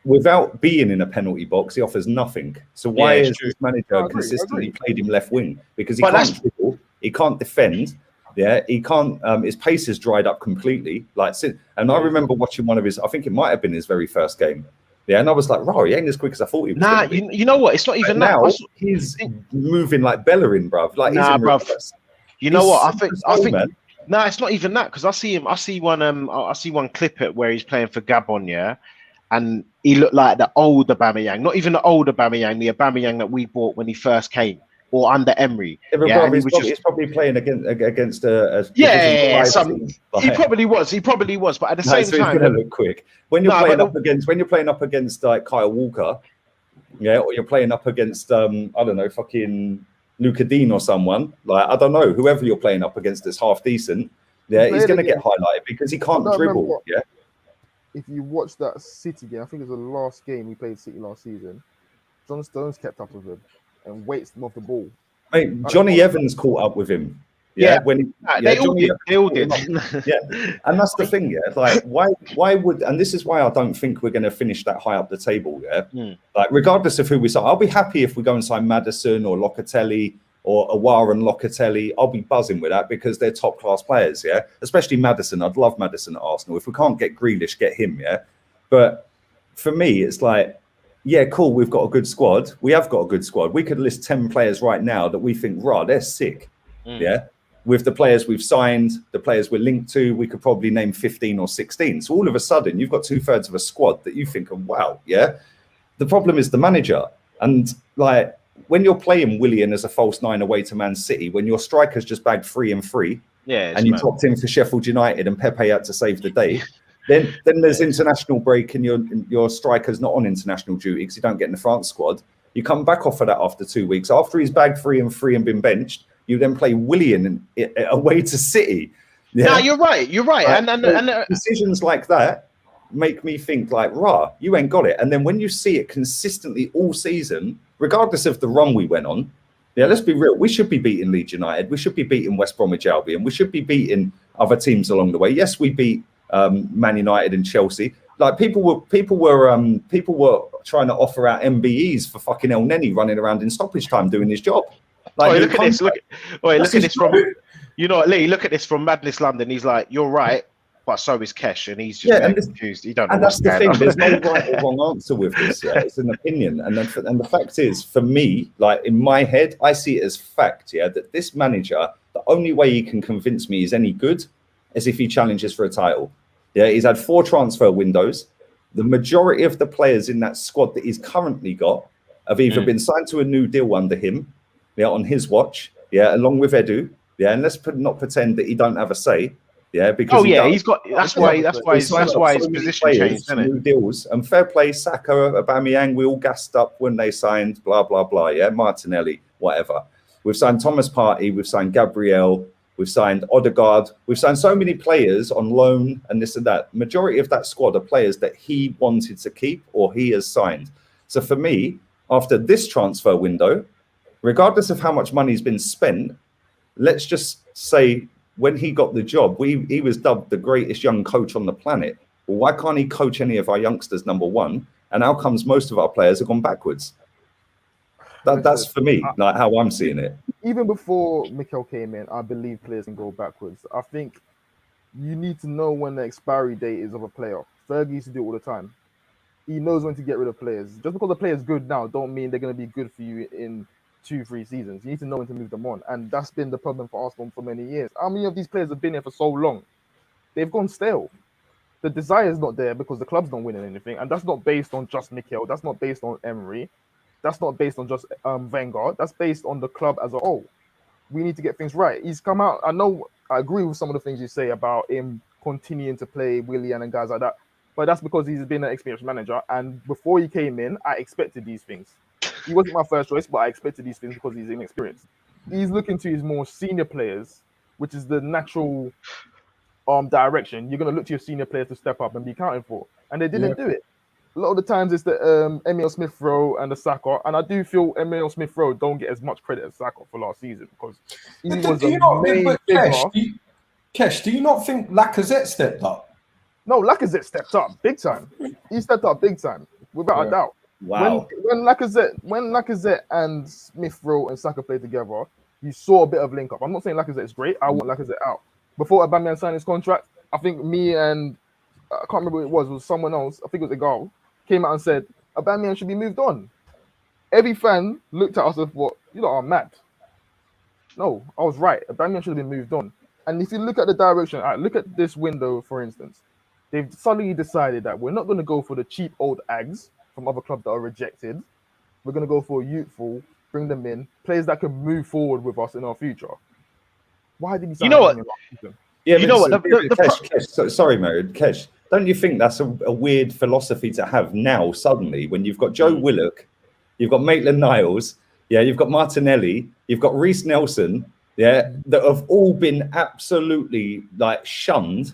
Without being in a penalty box, he offers nothing. So why is this manager consistently played him left wing? Because he can't dribble, he can't defend. Yeah, he can't. His pace is dried up completely. And I remember watching one of his. I think it might have been his very first game. Yeah, and I was like, "Wow, he ain't as quick as I thought he was." Nah, you know what? It's not even now. He's moving like Bellerin, bruv. Like, bruv. You know what? I think. Nah, it's not even that because I see him. I see one clip where he's playing for Gabon, and he looked like the old Aubameyang, not even the old Aubameyang, the Aubameyang that we bought when he first came. Or under Emery, he's probably playing against a he probably was, but at the same time, he's gonna look quick when you're playing up against like Kyle Walker, or you're playing up against I don't know, fucking Luka Dean or someone, like I don't know, whoever you're playing up against that's half decent, he's gonna get highlighted because he can't dribble. If you watch that City game, I think it was the last game we played City last season. John Stones kept up with him and weights him off the ball. Mate, Johnny Evans caught up with him. They all did. And that's the thing. Like, why would? And this is why I don't think we're going to finish that high up the table. Like, regardless of who we sign, I'll be happy if we go and sign Maddison or Locatelli or Aouar and Locatelli. I'll be buzzing with that because they're top class players. Especially Maddison. I'd love Maddison at Arsenal. If we can't get Grealish, get him. But for me, it's like, cool, we've got a good squad. We have got a good squad. We could list 10 players right now that we think, they're sick. With the players we've signed, the players we're linked to, we could probably name 15 or 16. So all of a sudden, you've got 2/3 of a squad that you think of, wow, The problem is the manager. And like, when you're playing Willian as a false 9 away to Man City, when your striker's just bagged 3 and 3, and you topped in for Sheffield United and Pepe had to save the day, Then there's international break and your striker's not on international duty because you don't get in the France squad. You come back off of that after 2 weeks. After he's bagged 3 and 3 and been benched, you then play Willian away to City. No, you're right. And decisions like that make me think like, you ain't got it. And then when you see it consistently all season, regardless of the run we went on, let's be real. We should be beating Leeds United. We should be beating West Bromwich Albion. We should be beating other teams along the way. Yes, we beat Man United and Chelsea. Like people were trying to offer out MBEs for fucking El Neni running around in stoppage time doing his job. Like, look at this. Look at this from Lee. Look at this from Madness London. He's like, you're right, but so is Kesh, and he's just confused. He don't know. And that's the thing. There's no right or wrong answer with this. It's an opinion, and the fact is, for me, like in my head, I see it as fact. That this manager, the only way he can convince me he's any good as if he challenges for a title. He's had 4 transfer windows. The majority of the players in that squad that he's currently got have either been signed to a new deal under him, on his watch, along with Edu, and let's not pretend that he don't have a say, Yeah, because he's got. That's why his position changed, isn't it? New deals and fair play. Saka, Aubameyang, we all gassed up when they signed. Blah blah blah. Yeah, Martinelli, whatever. We've signed Thomas Partey. We've signed Gabriel. We've signed Odegaard. We've signed so many players on loan and this and that. Majority of that squad are players that he wanted to keep or he has signed. So for me, after this transfer window, regardless of how much money's been spent, let's just say when he got the job, he was dubbed the greatest young coach on the planet. Well, why can't he coach any of our youngsters, number one? And how comes most of our players have gone backwards? That's for me, like how I'm seeing it. Even before Mikel came in, I believe players can go backwards. I think you need to know when the expiry date is of a player. Fergie used to do it all the time. He knows when to get rid of players. Just because a player's good now don't mean they're going to be good for you in 2-3 seasons. You need to know when to move them on. And that's been the problem for Arsenal for many years. How many of these players have been here for so long? They've gone stale. The desire is not there because the club's not winning anything. And that's not based on just Mikel. That's not based on Emery. That's not based on just Wenger. That's based on the club as a whole. We need to get things right. He's come out. I agree with some of the things you say about him continuing to play Willian and guys like that. But that's because he's been an experienced manager. And before he came in, I expected these things. He wasn't my first choice, but I expected these things because he's inexperienced. He's looking to his more senior players, which is the natural direction. You're going to look to your senior players to step up and be counted for. And they didn't do it. A lot of the times it's the Emile Smith-Rowe and the Saka, and I do feel Emile Smith-Rowe don't get as much credit as Saka for last season because he was the main figure. Kesh, do you not think Lacazette stepped up? No, Lacazette stepped up big time. He stepped up big time, without a doubt. Wow. When Lacazette and Smith-Rowe and Saka played together, you saw a bit of link up. I'm not saying Lacazette is great. I want Lacazette out. Before Aubameyang signed his contract, I think me and I can't remember who it was someone else. I think it was a girl. Came out and said, Aubameyang should be moved on. Every fan looked at us and thought, you lot are mad. No, I was right. Aubameyang should have been moved on. And if you look at the direction, look at this window, for instance. They've suddenly decided that we're not going to go for the cheap old Ags from other clubs that are rejected. We're going to go for youthful, bring them in, players that can move forward with us in our future. Why did he sign what? Yeah, you know what? Kesh, sorry, Mary, Kesh. Don't you think that's a weird philosophy to have now, suddenly, when you've got Joe Willock, you've got Maitland-Niles, you've got Martinelli, you've got Reece Nelson, that have all been absolutely, shunned,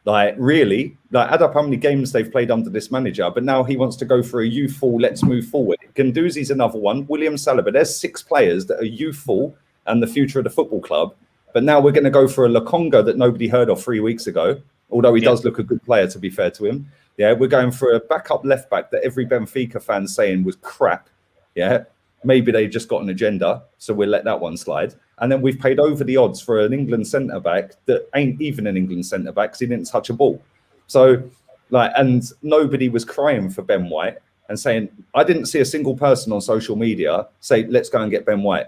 really, add up how many games they've played under this manager, but now he wants to go for a youthful, let's move forward. Guendouzi's another one, William Saliba, there's 6 players that are youthful and the future of the football club, but now we're going to go for a Lokonga that nobody heard of 3 weeks ago. Although he does look a good player, to be fair to him. Yeah, we're going for a backup left back that every Benfica fan saying was crap. Yeah, maybe they just got an agenda, so we'll let that one slide. And then we've paid over the odds for an England centre back that ain't even an England centre back because he didn't touch a ball. So, and nobody was crying for Ben White and saying, I didn't see a single person on social media say, let's go and get Ben White.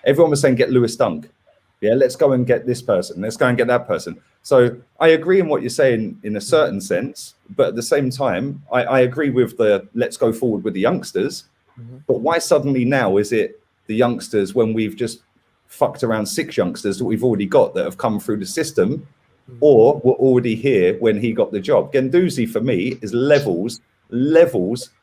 Everyone was saying, get Lewis Dunk. Yeah, let's go and get this person. Let's go and get that person. So I agree in what you're saying in a certain sense, but at the same time, I agree with the let's go forward with the youngsters. Mm-hmm. But why suddenly now is it the youngsters when we've just fucked around 6 youngsters that we've already got that have come through the system or were already here when he got the job? Guendouzi for me is levels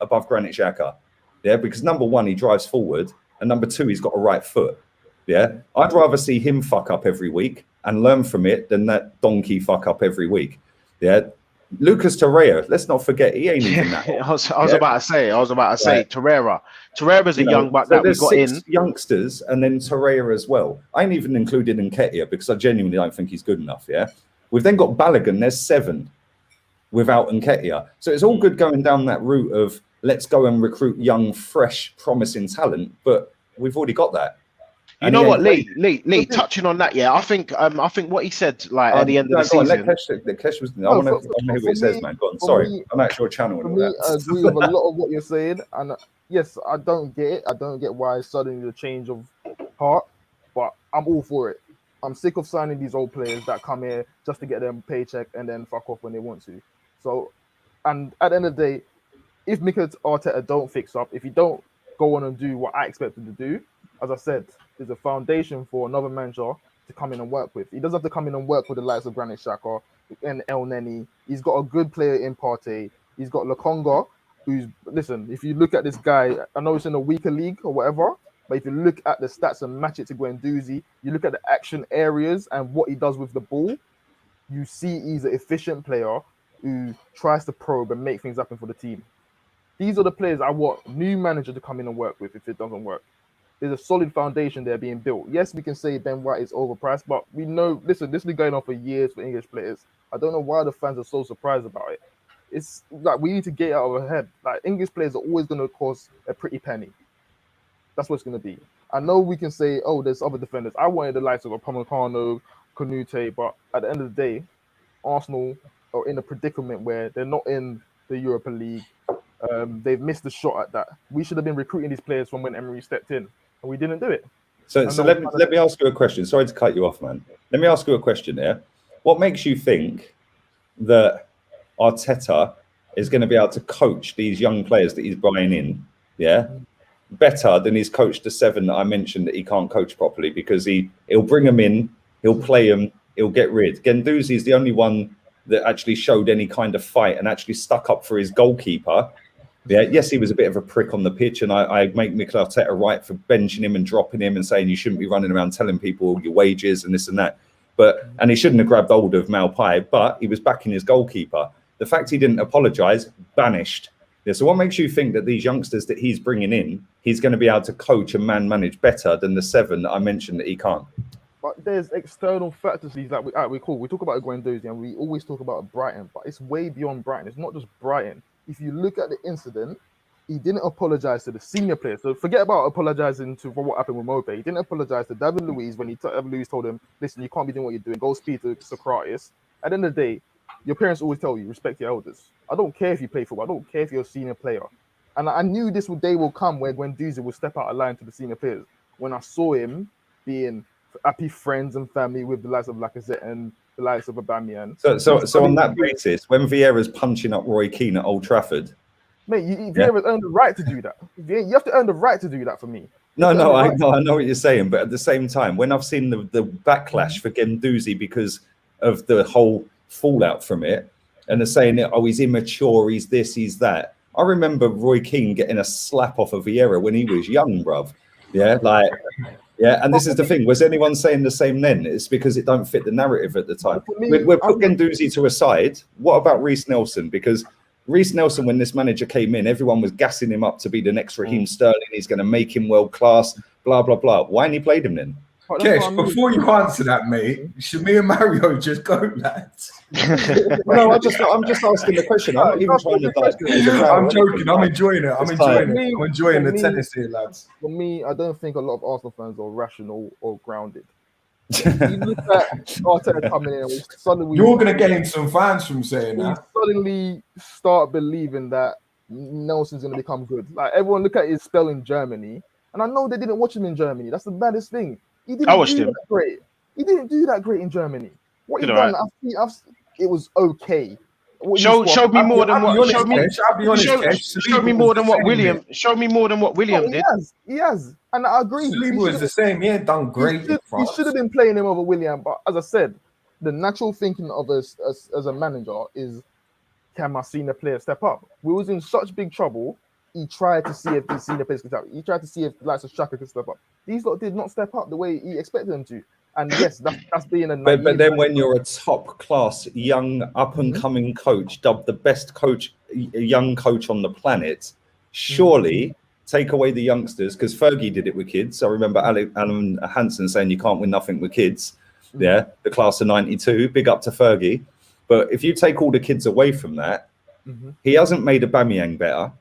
above Granit Xhaka. Yeah, because number one, he drives forward, and number two, he's got a right foot. Yeah, I'd rather see him fuck up every week and learn from it than that donkey fuck up every week. Yeah, Lucas Torreira, let's not forget, he ain't even that. I was about to say, Torreira. Torreira's a young buck that we got 6 in. Youngsters and then Torreira as well. I ain't even included Nketiah because I genuinely don't think he's good enough. Yeah, we've then got Balogun. There's 7 without Nketiah. So it's all good going down that route of let's go and recruit young, fresh, promising talent, but we've already got that. You know what, Lee, touching on that, I think what he said, at the end of the season. Kesh was, I want to know what it says, man. Go on, sorry, I'm at your channel. For me, I agree with a lot of what you're saying, and yes, I don't get it. I don't get why suddenly the change of heart, but I'm all for it. I'm sick of signing these old players that come here just to get them paycheck and then fuck off when they want to. So, and at the end of the day, if Mikel Arteta don't fix up, if he don't go on and do what I expect him to do, as I said, there's a foundation for another manager to come in and work with. He doesn't have to come in and work with the likes of Granit Xhaka and El Neni. He's got a good player in Partey. He's got Lokonga, who's, listen, if you look at this guy, I know it's in a weaker league or whatever, but if you look at the stats and match it to Guendouzi, you look at the action areas and what he does with the ball, you see he's an efficient player who tries to probe and make things happen for the team. These are the players I want new manager to come in and work with if it doesn't work. There's a solid foundation there being built. Yes, we can say Ben White is overpriced, but we know, listen, this has been going on for years for English players. I don't know why the fans are so surprised about it. It's like we need to get out of our head. Like, English players are always going to cost a pretty penny. That's what it's going to be. I know we can say, oh, there's other defenders. I wanted the likes of Upamecano, Canute, but at the end of the day, Arsenal are in a predicament where they're not in the Europa League. They've missed the shot at that. We should have been recruiting these players from when Emery stepped in, and we didn't do it. So let me ask you a question. Sorry to cut you off, man. Let me ask you a question there. What makes you think that Arteta is going to be able to coach these young players that he's buying in, better than he's coached the 7 that I mentioned that he can't coach properly? Because he'll bring them in, he'll play them, he'll get rid. Guendouzi is the only one that actually showed any kind of fight and actually stuck up for his goalkeeper. Yeah, yes, he was a bit of a prick on the pitch, and I make Mikel Arteta right for benching him and dropping him and saying you shouldn't be running around telling people your wages and this and that. And he shouldn't have grabbed hold of Malpai, but he was backing his goalkeeper. The fact he didn't apologise, banished. Yeah, so what makes you think that these youngsters that he's bringing in, he's going to be able to coach and manage better than the 7 that I mentioned that he can't? But there's external factors. He's like, we talk about Guendouzi and we always talk about Brighton, but it's way beyond Brighton. It's not just Brighton. If you look at the incident, he didn't apologize to the senior players. So forget about apologizing for what happened with Mope. He didn't apologize to David Luiz when David Luiz told him, listen, you can't be doing what you're doing. Go speak to Socrates. At the end of the day, your parents always tell you, respect your elders. I don't care if you play football. I don't care if you're a senior player. And I knew this day will come where Guendouzi will step out of line to the senior players. When I saw him being happy friends and family with the likes of Lacazette and the likes of Aubameyang. So on that basis, when Vieira's punching up Roy Keane at Old Trafford, mate, Vieira's earned the right to do that. You have to earn the right to do that for me. I know what you're saying, but at the same time, when I've seen the backlash for Guendouzi because of the whole fallout from it, and they're saying, oh, he's immature, he's this, he's that. I remember Roy Keane getting a slap off of Vieira when he was young, bruv. And this is the thing. Was anyone saying the same then? It's because it don't fit the narrative at the time. We're putting Guendouzi to a side. What about Reece Nelson? Because Reece Nelson, when this manager came in, everyone was gassing him up to be the next Raheem Sterling. He's going to make him world class, blah, blah, blah. Why ain't he played him then? Kesh, before you answer that, mate, should me and Mario just go, lads? No, I'm just asking the question. I'm not even trying to. I'm joking. I'm enjoying it. I'm enjoying the tennis here, lads. For me, I don't think a lot of Arsenal fans are rational or grounded. You look at Arteta coming in, suddenly you're going to gain some fans from saying that. Suddenly start believing that Nelson's going to become good. Like, everyone look at his spell in Germany, and I know they didn't watch him in Germany. That's the baddest thing. I watched him. Great. He didn't do that great in Germany. What he done, it was okay. Show me more than what William did. He has, and I agree. Saliba was the same. He ain't done great. He should have been playing him over William, but as I said, the natural thinking of us as a manager is, can my senior player step up? We was in such big trouble. He tried to see if the senior players could step up. He tried to see if the likes of Saka could step up. These lot did not step up the way he expected them to. And yes, that's being a. But then when you're a top class, young, up and coming coach, dubbed the best coach, young coach on the planet, surely take away the youngsters, because Fergie did it with kids. I remember Alan Hansen saying you can't win nothing with kids. Yeah, the class of '92. Big up to Fergie. But if you take all the kids away from that, he hasn't made Aubameyang better.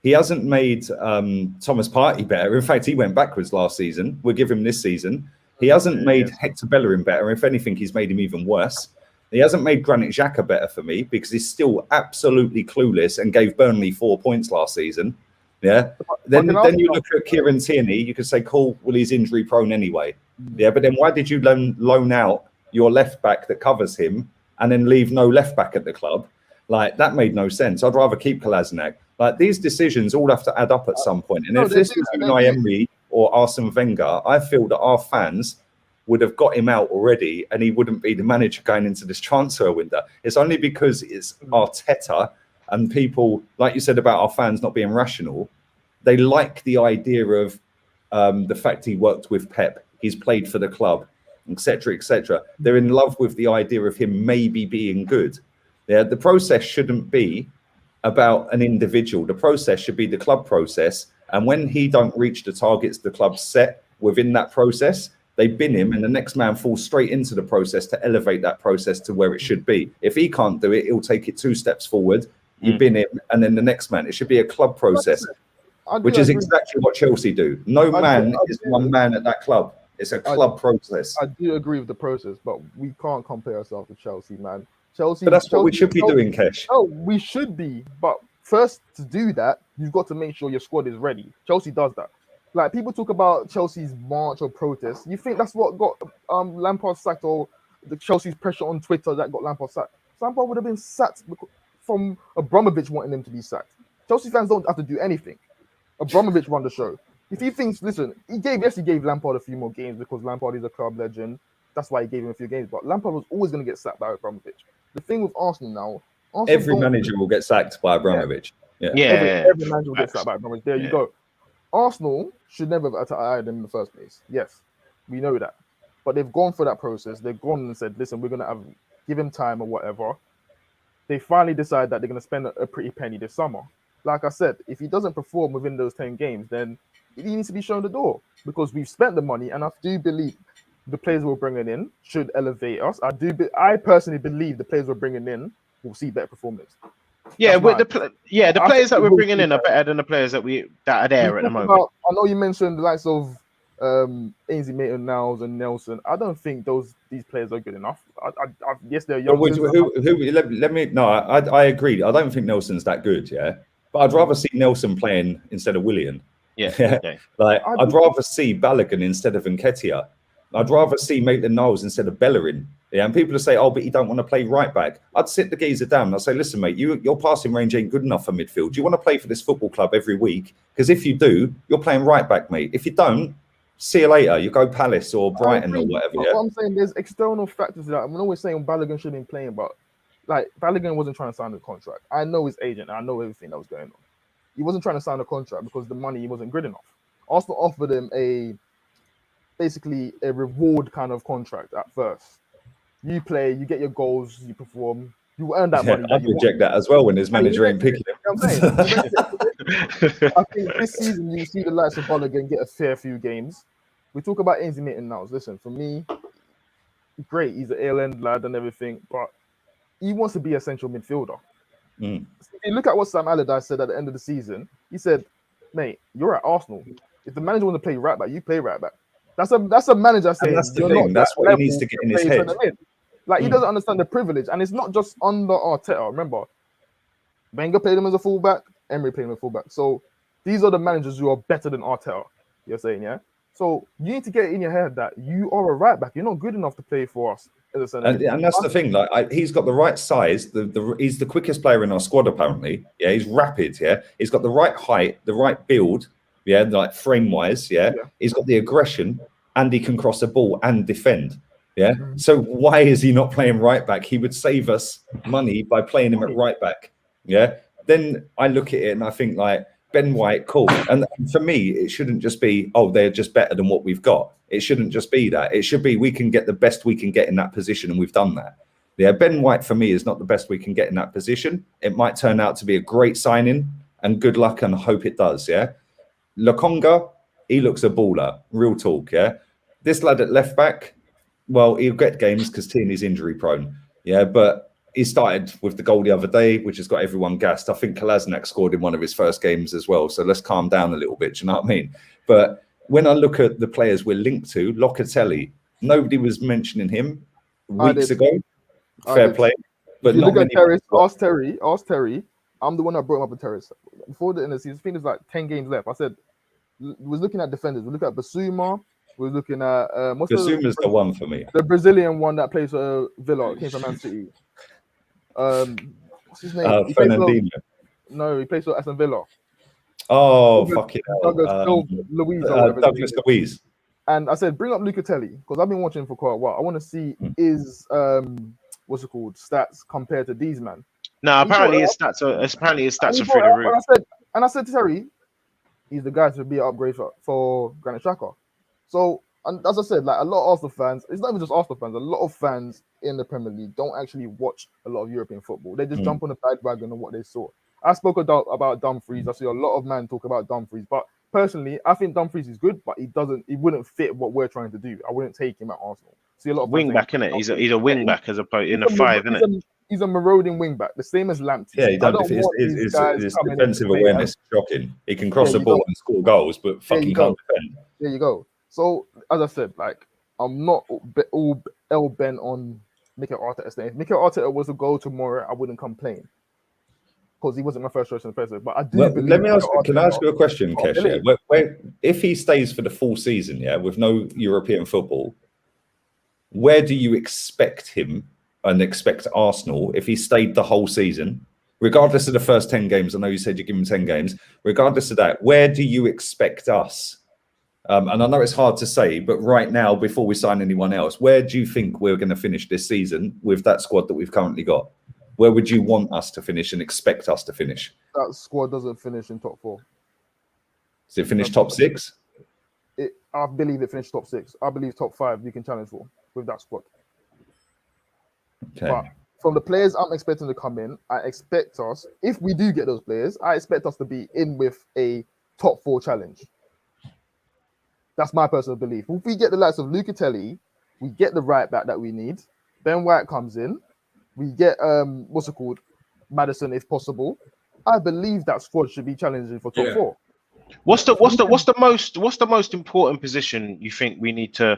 He hasn't made Thomas Partey better. In fact, he went backwards last season. We'll give him this season. He hasn't made Hector Bellerin better. If anything, he's made him even worse. He hasn't made Granit Xhaka better for me because he's still absolutely clueless and gave Burnley 4 points last season. Yeah. Then you look at Kieran Tierney. You could say, cool, well, he's injury prone anyway. Yeah. But then why did you loan out your left back that covers him and then leave no left back at the club? Like, that made no sense. I'd rather keep Kolasinac. Like, these decisions all have to add up at some point. And if this is Unai Emery or Arsene Wenger, I feel that our fans would have got him out already and he wouldn't be the manager going into this transfer window. It's only because it's Arteta and people, like you said about our fans not being rational, they like the idea of the fact he worked with Pep, he's played for the club, etc., etc. They're in love with the idea of him maybe being good. Yeah, the process shouldn't be about an individual. The process should be the club process. And when he don't reach the targets the club set within that process, they bin him and the next man falls straight into the process to elevate that process to where it should be. If he can't do it, he'll take it 2 steps forward, you bin him, and then the next man. It should be a club process, which is exactly what Chelsea do. No man is one man at that club. It's a club process. I do agree with the process, but we can't compare ourselves to Chelsea, man. Chelsea, but that's what we should be doing, Kesh. Oh, we should be. But first, to do that, you've got to make sure your squad is ready. Chelsea does that. Like, people talk about Chelsea's march or protest. You think that's what got Lampard sacked, or the Chelsea's pressure on Twitter that got Lampard sacked? Lampard would have been sacked from Abramovich wanting him to be sacked. Chelsea fans don't have to do anything. Abramovich run the show. If he thinks, listen, he gave Lampard a few more games because Lampard is a club legend. That's why he gave him a few games. But Lampard was always going to get sacked by Abramovich. The thing with Arsenal now, every manager will get sacked by Abramovich. Every manager will get sacked by Abramovich. There you go. Arsenal should never have hired him in the first place. Yes, we know that. But they've gone through that process. They've gone and said, listen, we're going to give him time or whatever. They finally decide that they're going to spend a pretty penny this summer. Like I said, if he doesn't perform within those 10 games, then he needs to be shown the door because we've spent the money. And I do believe the players we're bringing in should elevate us. I personally believe the players we're bringing in will see better performance. Yeah, with the players that we're bringing in are better than the players that are there at the moment. I know you mentioned the likes of Ainsley Maitland-Niles and Nelson. I don't think these players are good enough. Yes, they're young. I agree. I don't think Nelson's that good. Yeah, but I'd rather see Nelson playing instead of Willian. Yeah. Okay. Like I'd rather see Balogun instead of Nketiah. I'd rather see Maitland-Niles instead of Bellerin. Yeah, and people will say, "Oh, but you don't want to play right back." I'd sit the geezer down and I'd say, "Listen, mate, your passing range ain't good enough for midfield. Do you want to play for this football club every week? Because if you do, you're playing right back, mate. If you don't, see you later. You go Palace or Brighton or whatever." Yeah? What I'm saying, there's external factors that I'm always saying Balogun should have been playing, but like Balogun wasn't trying to sign a contract. I know his agent. I know everything that was going on. He wasn't trying to sign a contract because the money wasn't good enough. Arsenal offered him basically a reward kind of contract at first. You play, you get your goals, you perform, you earn that money. I'd reject that as well when his manager ain't picking him. I'm saying, I think this season you see the likes of Balogun get a fair few games. We talk about Ainsley Maitland-Niles. Listen, for me, great, he's an ALN lad and everything, but he wants to be a central midfielder. So if you look at what Sam Allardyce said at the end of the season, he said, mate, you're at Arsenal. If the manager wants to play right back, you play right back. That's a manager saying, that's the thing. That's what he needs to get in his head. Like, he doesn't understand the privilege. And it's not just under Arteta. Remember, Wenger played him as a fullback, Emery played him as a fullback. So these are the managers who are better than Arteta, you're saying, yeah? So you need to get it in your head that you are a right back. You're not good enough to play for us as a centre. And that's the thing. Like, he's got the right size. He's the quickest player in our squad, apparently. Yeah, he's rapid. Yeah, he's got the right height, the right build. Yeah, like frame-wise. Yeah, he's got the aggression, and he can cross a ball and defend. Yeah. So why is he not playing right back? He would save us money by playing him at right back. Yeah. Then I look at it and I think, like, Ben White, cool. And for me, it shouldn't just be, oh, they're just better than what we've got. It shouldn't just be that. It should be we can get the best we can get in that position, and we've done that. Yeah, Ben White for me is not the best we can get in that position. It might turn out to be a great signing, and good luck, and I hope it does. Yeah. Lokonga, he looks a baller. Real talk. Yeah. This lad at left back, well, he'll get games because Tierney's injury prone. Yeah, but he started with the goal the other day, which has got everyone gassed. I think Kolasinac scored in one of his first games as well. So let's calm down a little bit. Do you know what I mean? But when I look at the players we're linked to, Locatelli, nobody was mentioning him weeks ago. Fair play. But you look at Terrace, ask Terry. I'm the one that brought him up with Terrace. Before the end of the season, I think there's like 10 games left. I said, we was looking at defenders. We look at Basuma. We're looking at Basuma's the one for me. The Brazilian one that plays for Villa, came from Man City. What's his name? Fernandinho. No, he plays for Aston Villa. Oh, fuck it. Douglas Luiz. Douglas Luiz. And I said, bring up Lucatelli because I've been watching him for quite a while. I want to see his stats compared to these man. No, apparently his stats are through the roof. And I said to Terry, he's the guy to be an upgrade for Granit Xhaka. So, and as I said, like a lot of Arsenal fans, it's not even just Arsenal fans, a lot of fans in the Premier League don't actually watch a lot of European football. They just jump on the bandwagon of what they saw. I spoke about Dumfries. I see a lot of men talk about Dumfries, but personally, I think Dumfries is good, but he wouldn't fit what we're trying to do. I wouldn't take him at Arsenal. See a lot of wing back, innit? He's a wing back as opposed in a five, innit? He's a marauding wing back, the same as Lamptey. Yeah, his defensive awareness is shocking. He can cross the ball and score goals, but fucking can't defend. There you go. So, as I said, like, I'm not all bent on Mikel Arteta staying. If Mikel Arteta was to go tomorrow, I wouldn't complain. Because he wasn't my first choice in the first place. But I do believe... Can I ask you a question, Kesh? If he stays for the full season, with no European football, where do you expect him and expect Arsenal if he stayed the whole season, regardless of the first 10 games? I know you said you give him 10 games. Regardless of that, where do you expect us? And I know it's hard to say, but right now, before we sign anyone else, where do you think we're going to finish this season with that squad that we've currently got? Where would you want us to finish and expect us to finish? That squad doesn't finish in top 4. Does it finish top 6? I believe it finished top 6. I believe top 5 you can challenge for with that squad. Okay. But from the players I'm expecting to come in, I expect us, if we do get those players, I expect us to be in with a top 4 challenge. That's my personal belief. If we get the likes of Lucatelli, we get the right back that we need. Ben White comes in. We get Maddison if possible. I believe that squad should be challenging for top 4. What's the most important position you think we need to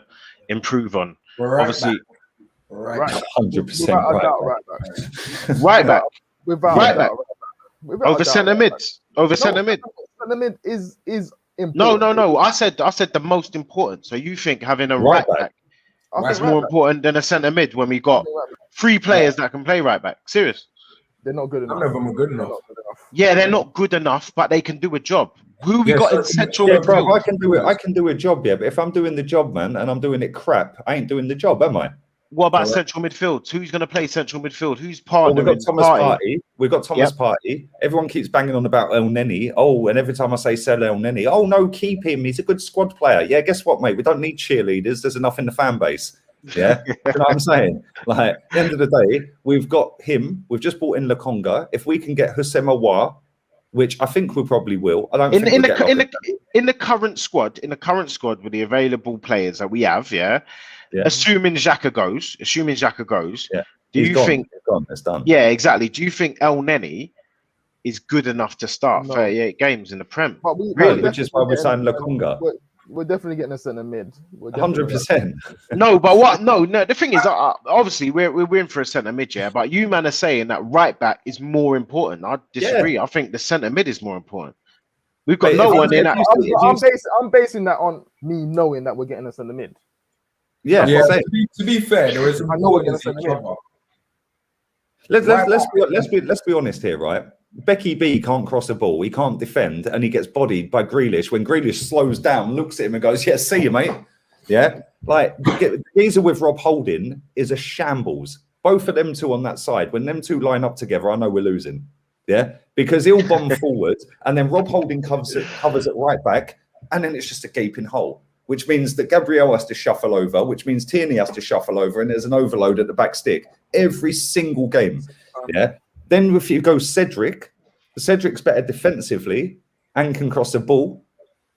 improve on? Obviously, right. 100% right back. Without doubt. Over centre mid. Centre mid. Centre mid is important. No. I said the most important. So you think having a right back is more important than a centre mid when we got 3 players that can play right back? Serious? They're not good enough. None of them are good enough. Yeah, they're not good enough, but they can do a job. Who we got in central midfield? Bro, I can do a job, but if I'm doing the job, man, and I'm doing it crap, I ain't doing the job, am I? What about central midfield? Who's going to play central midfield? Who's partnering? We've got Thomas Partey. Everyone keeps banging on about El Neni. Oh, and every time I say sell El Neni, oh no, keep him. He's a good squad player. Yeah, guess what, mate? We don't need cheerleaders. There's enough in the fan base. Yeah, you know what I'm saying? Like, at the end of the day, we've got him. We've just bought in Lokonga. If we can get Houssem Aouar, which I think we probably will. I don't think in the current squad with the available players that we have, assuming Xhaka goes, do you think it's done? Yeah, exactly. Do you think El Neni is good enough to start 38 games in the Prem? Which is why we signed Lokonga. We're definitely getting a centre mid. 100%. No, but what? No. The thing is, obviously, we're in for a centre mid, but you man are saying that right back is more important. I disagree. Yeah. I think the centre mid is more important. We've got no one in that. I'm basing that on me knowing that we're getting a centre mid. Yeah. To be fair, there is. I know we're getting a centre mid. Let's be honest here, right? Becky B can't cross a ball, he can't defend, and he gets bodied by Grealish. When Grealish slows down, looks at him and goes, "Yeah, see you, mate." Yeah, like the geezer with Rob Holding is a shambles. Both of them two on that side. When them two line up together, I know we're losing. Yeah, because he'll bomb forward, and then Rob Holding covers at right back, and then it's just a gaping hole. Which means that Gabriel has to shuffle over, which means Tierney has to shuffle over, and there's an overload at the back stick every single game. Yeah. Then if you go Cedric's better defensively and can cross the ball.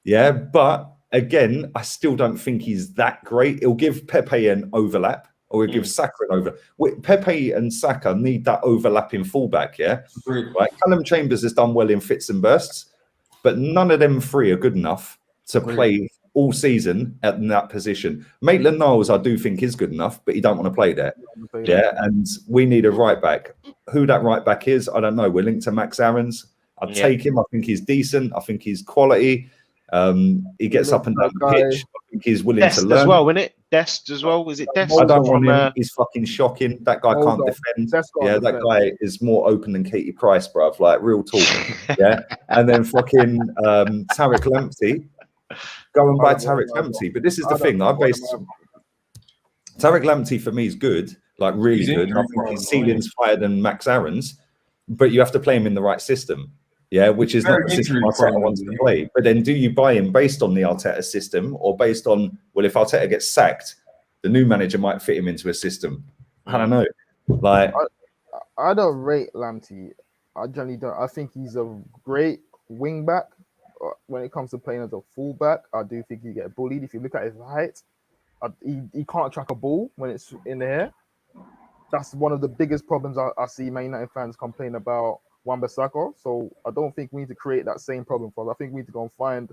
Yeah, but again, I still don't think he's that great. He'll give Pepe an overlap, or he'll give Saka an overlap. Pepe and Saka need that overlapping fullback, yeah? Right. Callum Chambers has done well in fits and bursts, but none of them 3 are good enough to play all season in that position. Maitland-Niles, I do think, is good enough, but he don't want to play there. Yeah, and we need a right back. Who that right back is, I don't know. We're linked to Max Aarons. I'd take him. I think he's decent. I think he's quality. He gets up and down the pitch. I think he's willing to learn. As well, isn't it? Dest as well. Is it Dest? I don't want him. He's fucking shocking. That guy can't defend. That guy is more open than Katie Price, bruv. Like, real talk. Yeah. And then fucking Tariq Lamptey. go and buy Tarek Lamptey. But this is the thing. I base Tarek Lamptey for me is good, like really good. I think his ceiling's higher than Max Aaron's, but you have to play him in the right system. Yeah, which is not the system Arteta wants to play. But then do you buy him based on the Arteta system or based on, well, if Arteta gets sacked, the new manager might fit him into a system? I don't know. Like, I don't rate Lamptey. I generally don't. I think he's a great wing back. When it comes to playing as a fullback, I do think he get bullied. If you look at his height, he can't track a ball when it's in the air. That's one of the biggest problems I see Man United fans complain about Wan-Bissaka. So I don't think we need to create that same problem for us. I think we need to go and find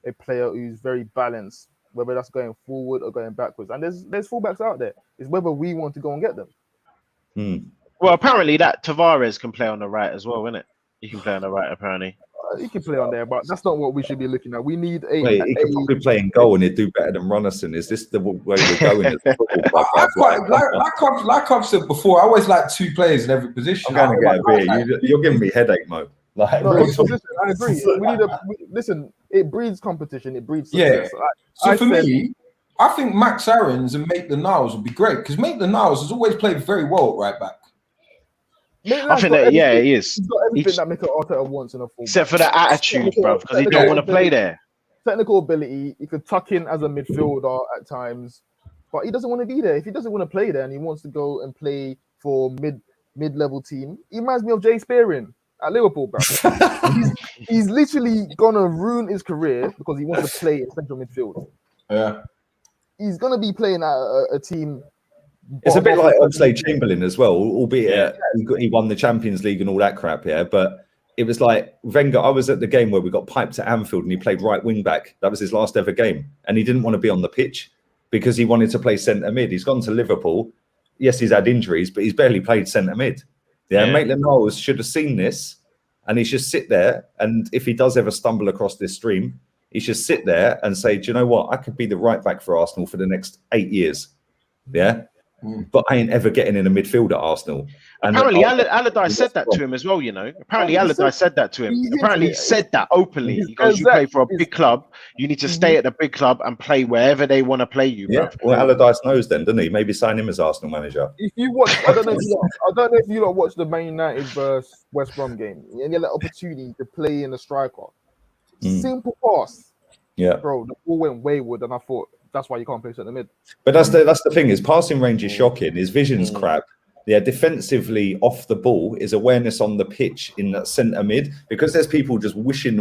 a player who's very balanced, whether that's going forward or going backwards. And there's fullbacks out there. It's whether we want to go and get them. Well, apparently that Tavares can play on the right as well, isn't it? He can play on the right, apparently. He can play on there, but that's not what we should be looking at. We need a. Wait, he could probably play in goal and he'd do better than Runnison. Is this the way we're going? Like I've said before, I always like two players in every position. I'm going to get a beer. You're giving me headache, Mo. Like, no, listen, I agree. Listen, it breeds competition. It breeds success. Yeah. For me, I think Max Aarons and Maitland-Niles would be great because Maitland-Niles has always played very well at right back. I think that, he is. He's got everything that Mikel Arteta wants in a fullback. Except for the attitude, bro, because he don't want to play there. Technical ability, he could tuck in as a midfielder at times, but he doesn't want to be there. If he doesn't want to play there and he wants to go and play for mid-level team, he reminds me of Jay Spearing at Liverpool, bro. he's literally gonna ruin his career because he wants to play in central midfield. Yeah, he's gonna be playing at a team. It's a bit like Oxlade-Chamberlain as well, albeit he won the Champions League and all that crap, but it was like Wenger. I was at the game where we got piped at Anfield and he played right wing back. That was his last ever game. And he didn't want to be on the pitch because he wanted to play centre mid. He's gone to Liverpool. Yes, he's had injuries, but he's barely played centre mid. Maitland-Niles should have seen this and he should sit there. And if he does ever stumble across this stream, he should sit there and say, do you know what? I could be the right back for Arsenal for the next 8 years. Yeah. But I ain't ever getting in a midfield at Arsenal. And apparently, Allardyce said that to him as well, you know. Apparently, Allardyce said that to him. Apparently, he said that openly. He goes, you play for a big club. You need to stay at the big club and play wherever they want to play you, bro. Yeah, well, Allardyce knows then, doesn't he? Maybe sign him as Arsenal manager. If you watch, I don't know if you lot watched the Man United versus West Brom game and you get the opportunity to play in the striker. Simple pass. Yeah. Bro, the ball went wayward and I thought, that's why you can't play centre mid. But that's the thing. His passing range is shocking. His vision's crap. Yeah, defensively off the ball, his awareness on the pitch in that centre mid, because there's people just whooshing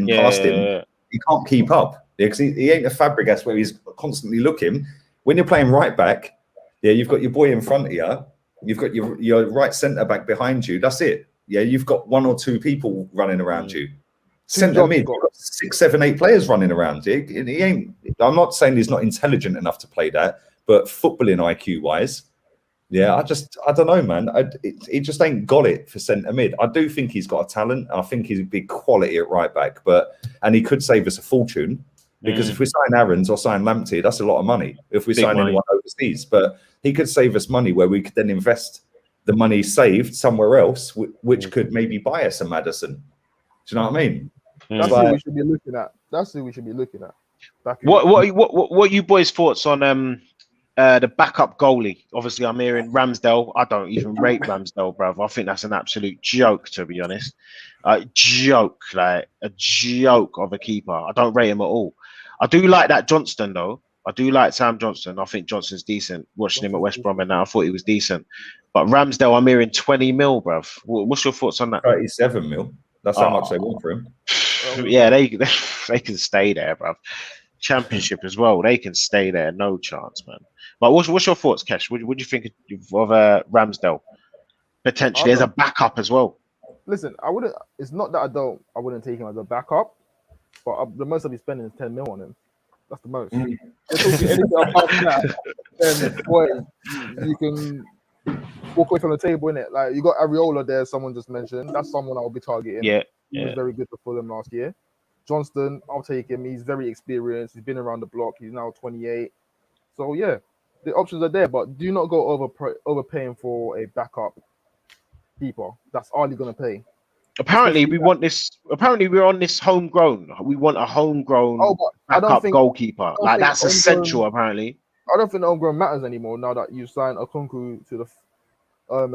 past him. He can't keep up. Because he ain't a Fabregas where he's constantly looking. When you're playing right back, you've got your boy in front of you. You've got your right centre back behind you. That's it. Yeah, you've got one or two people running around you. Centre mid, you've got 6, 7, 8 players running around. He ain't. I'm not saying he's not intelligent enough to play that, but footballing IQ wise, I don't know, man. He just ain't got it for centre mid. I do think he's got a talent. I think he's a big quality at right back, and he could save us a fortune because if we sign Aarons or sign Lamptey, that's a lot of money. If we sign anyone overseas, but he could save us money where we could then invest the money saved somewhere else, which could maybe buy us a Maddison. Do you know what I mean? That's who we should be looking at. What you boys' thoughts on the backup goalie? Obviously, I'm hearing Ramsdale. I don't even rate Ramsdale, bruv. I think that's an absolute joke, to be honest. A joke of a keeper. I don't rate him at all. I do like that Johnston, though. I do like Sam Johnston. I think Johnston's decent. Watching him at West Brom and now I thought he was decent. But Ramsdale, I'm hearing 20 mil, bruv. What's your thoughts on that? 37 mil. That's how much they want for him. Yeah, they can stay there, bro. Championship as well. They can stay there. No chance, man. But what's your thoughts, Kesh? What do you think of Ramsdale potentially as a backup as well? Listen, I wouldn't. It's not that I wouldn't take him as a backup, but the most I'll be spending is 10 mil on him. That's the most. If anything apart from that, then boy, you can walk away from the table, innit? Like you got Areola there. Someone just mentioned. That's someone I'll be targeting. He was very good for Fulham last year. Johnston, I'll take him. He's very experienced. He's been around the block. He's now 28. So, the options are there. But do not go overpaying for a backup keeper. That's all you're going to pay. Apparently, we want this. Apparently, we're on this homegrown. We want a homegrown backup goalkeeper. Like that's essential. Apparently, I don't think the homegrown matters anymore now that you signed Okonkwo to the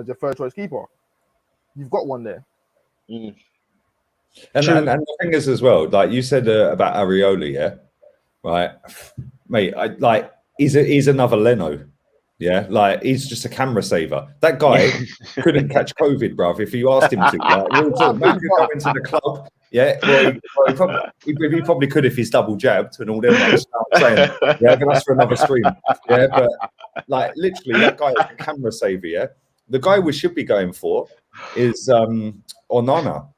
as your third choice keeper. You've got one there. And the thing is as well, like you said about Areola, yeah, right, mate. He's another Leno. Yeah, like he's just a camera saver. That guy couldn't catch COVID, bruv. If you asked him to, like, man could go into the club. Yeah, well, he probably could if he's double jabbed and all them ones start saying, yeah, but that's for another stream. Yeah, but like literally, that guy is a camera saver. Yeah, the guy we should be going for is Onana.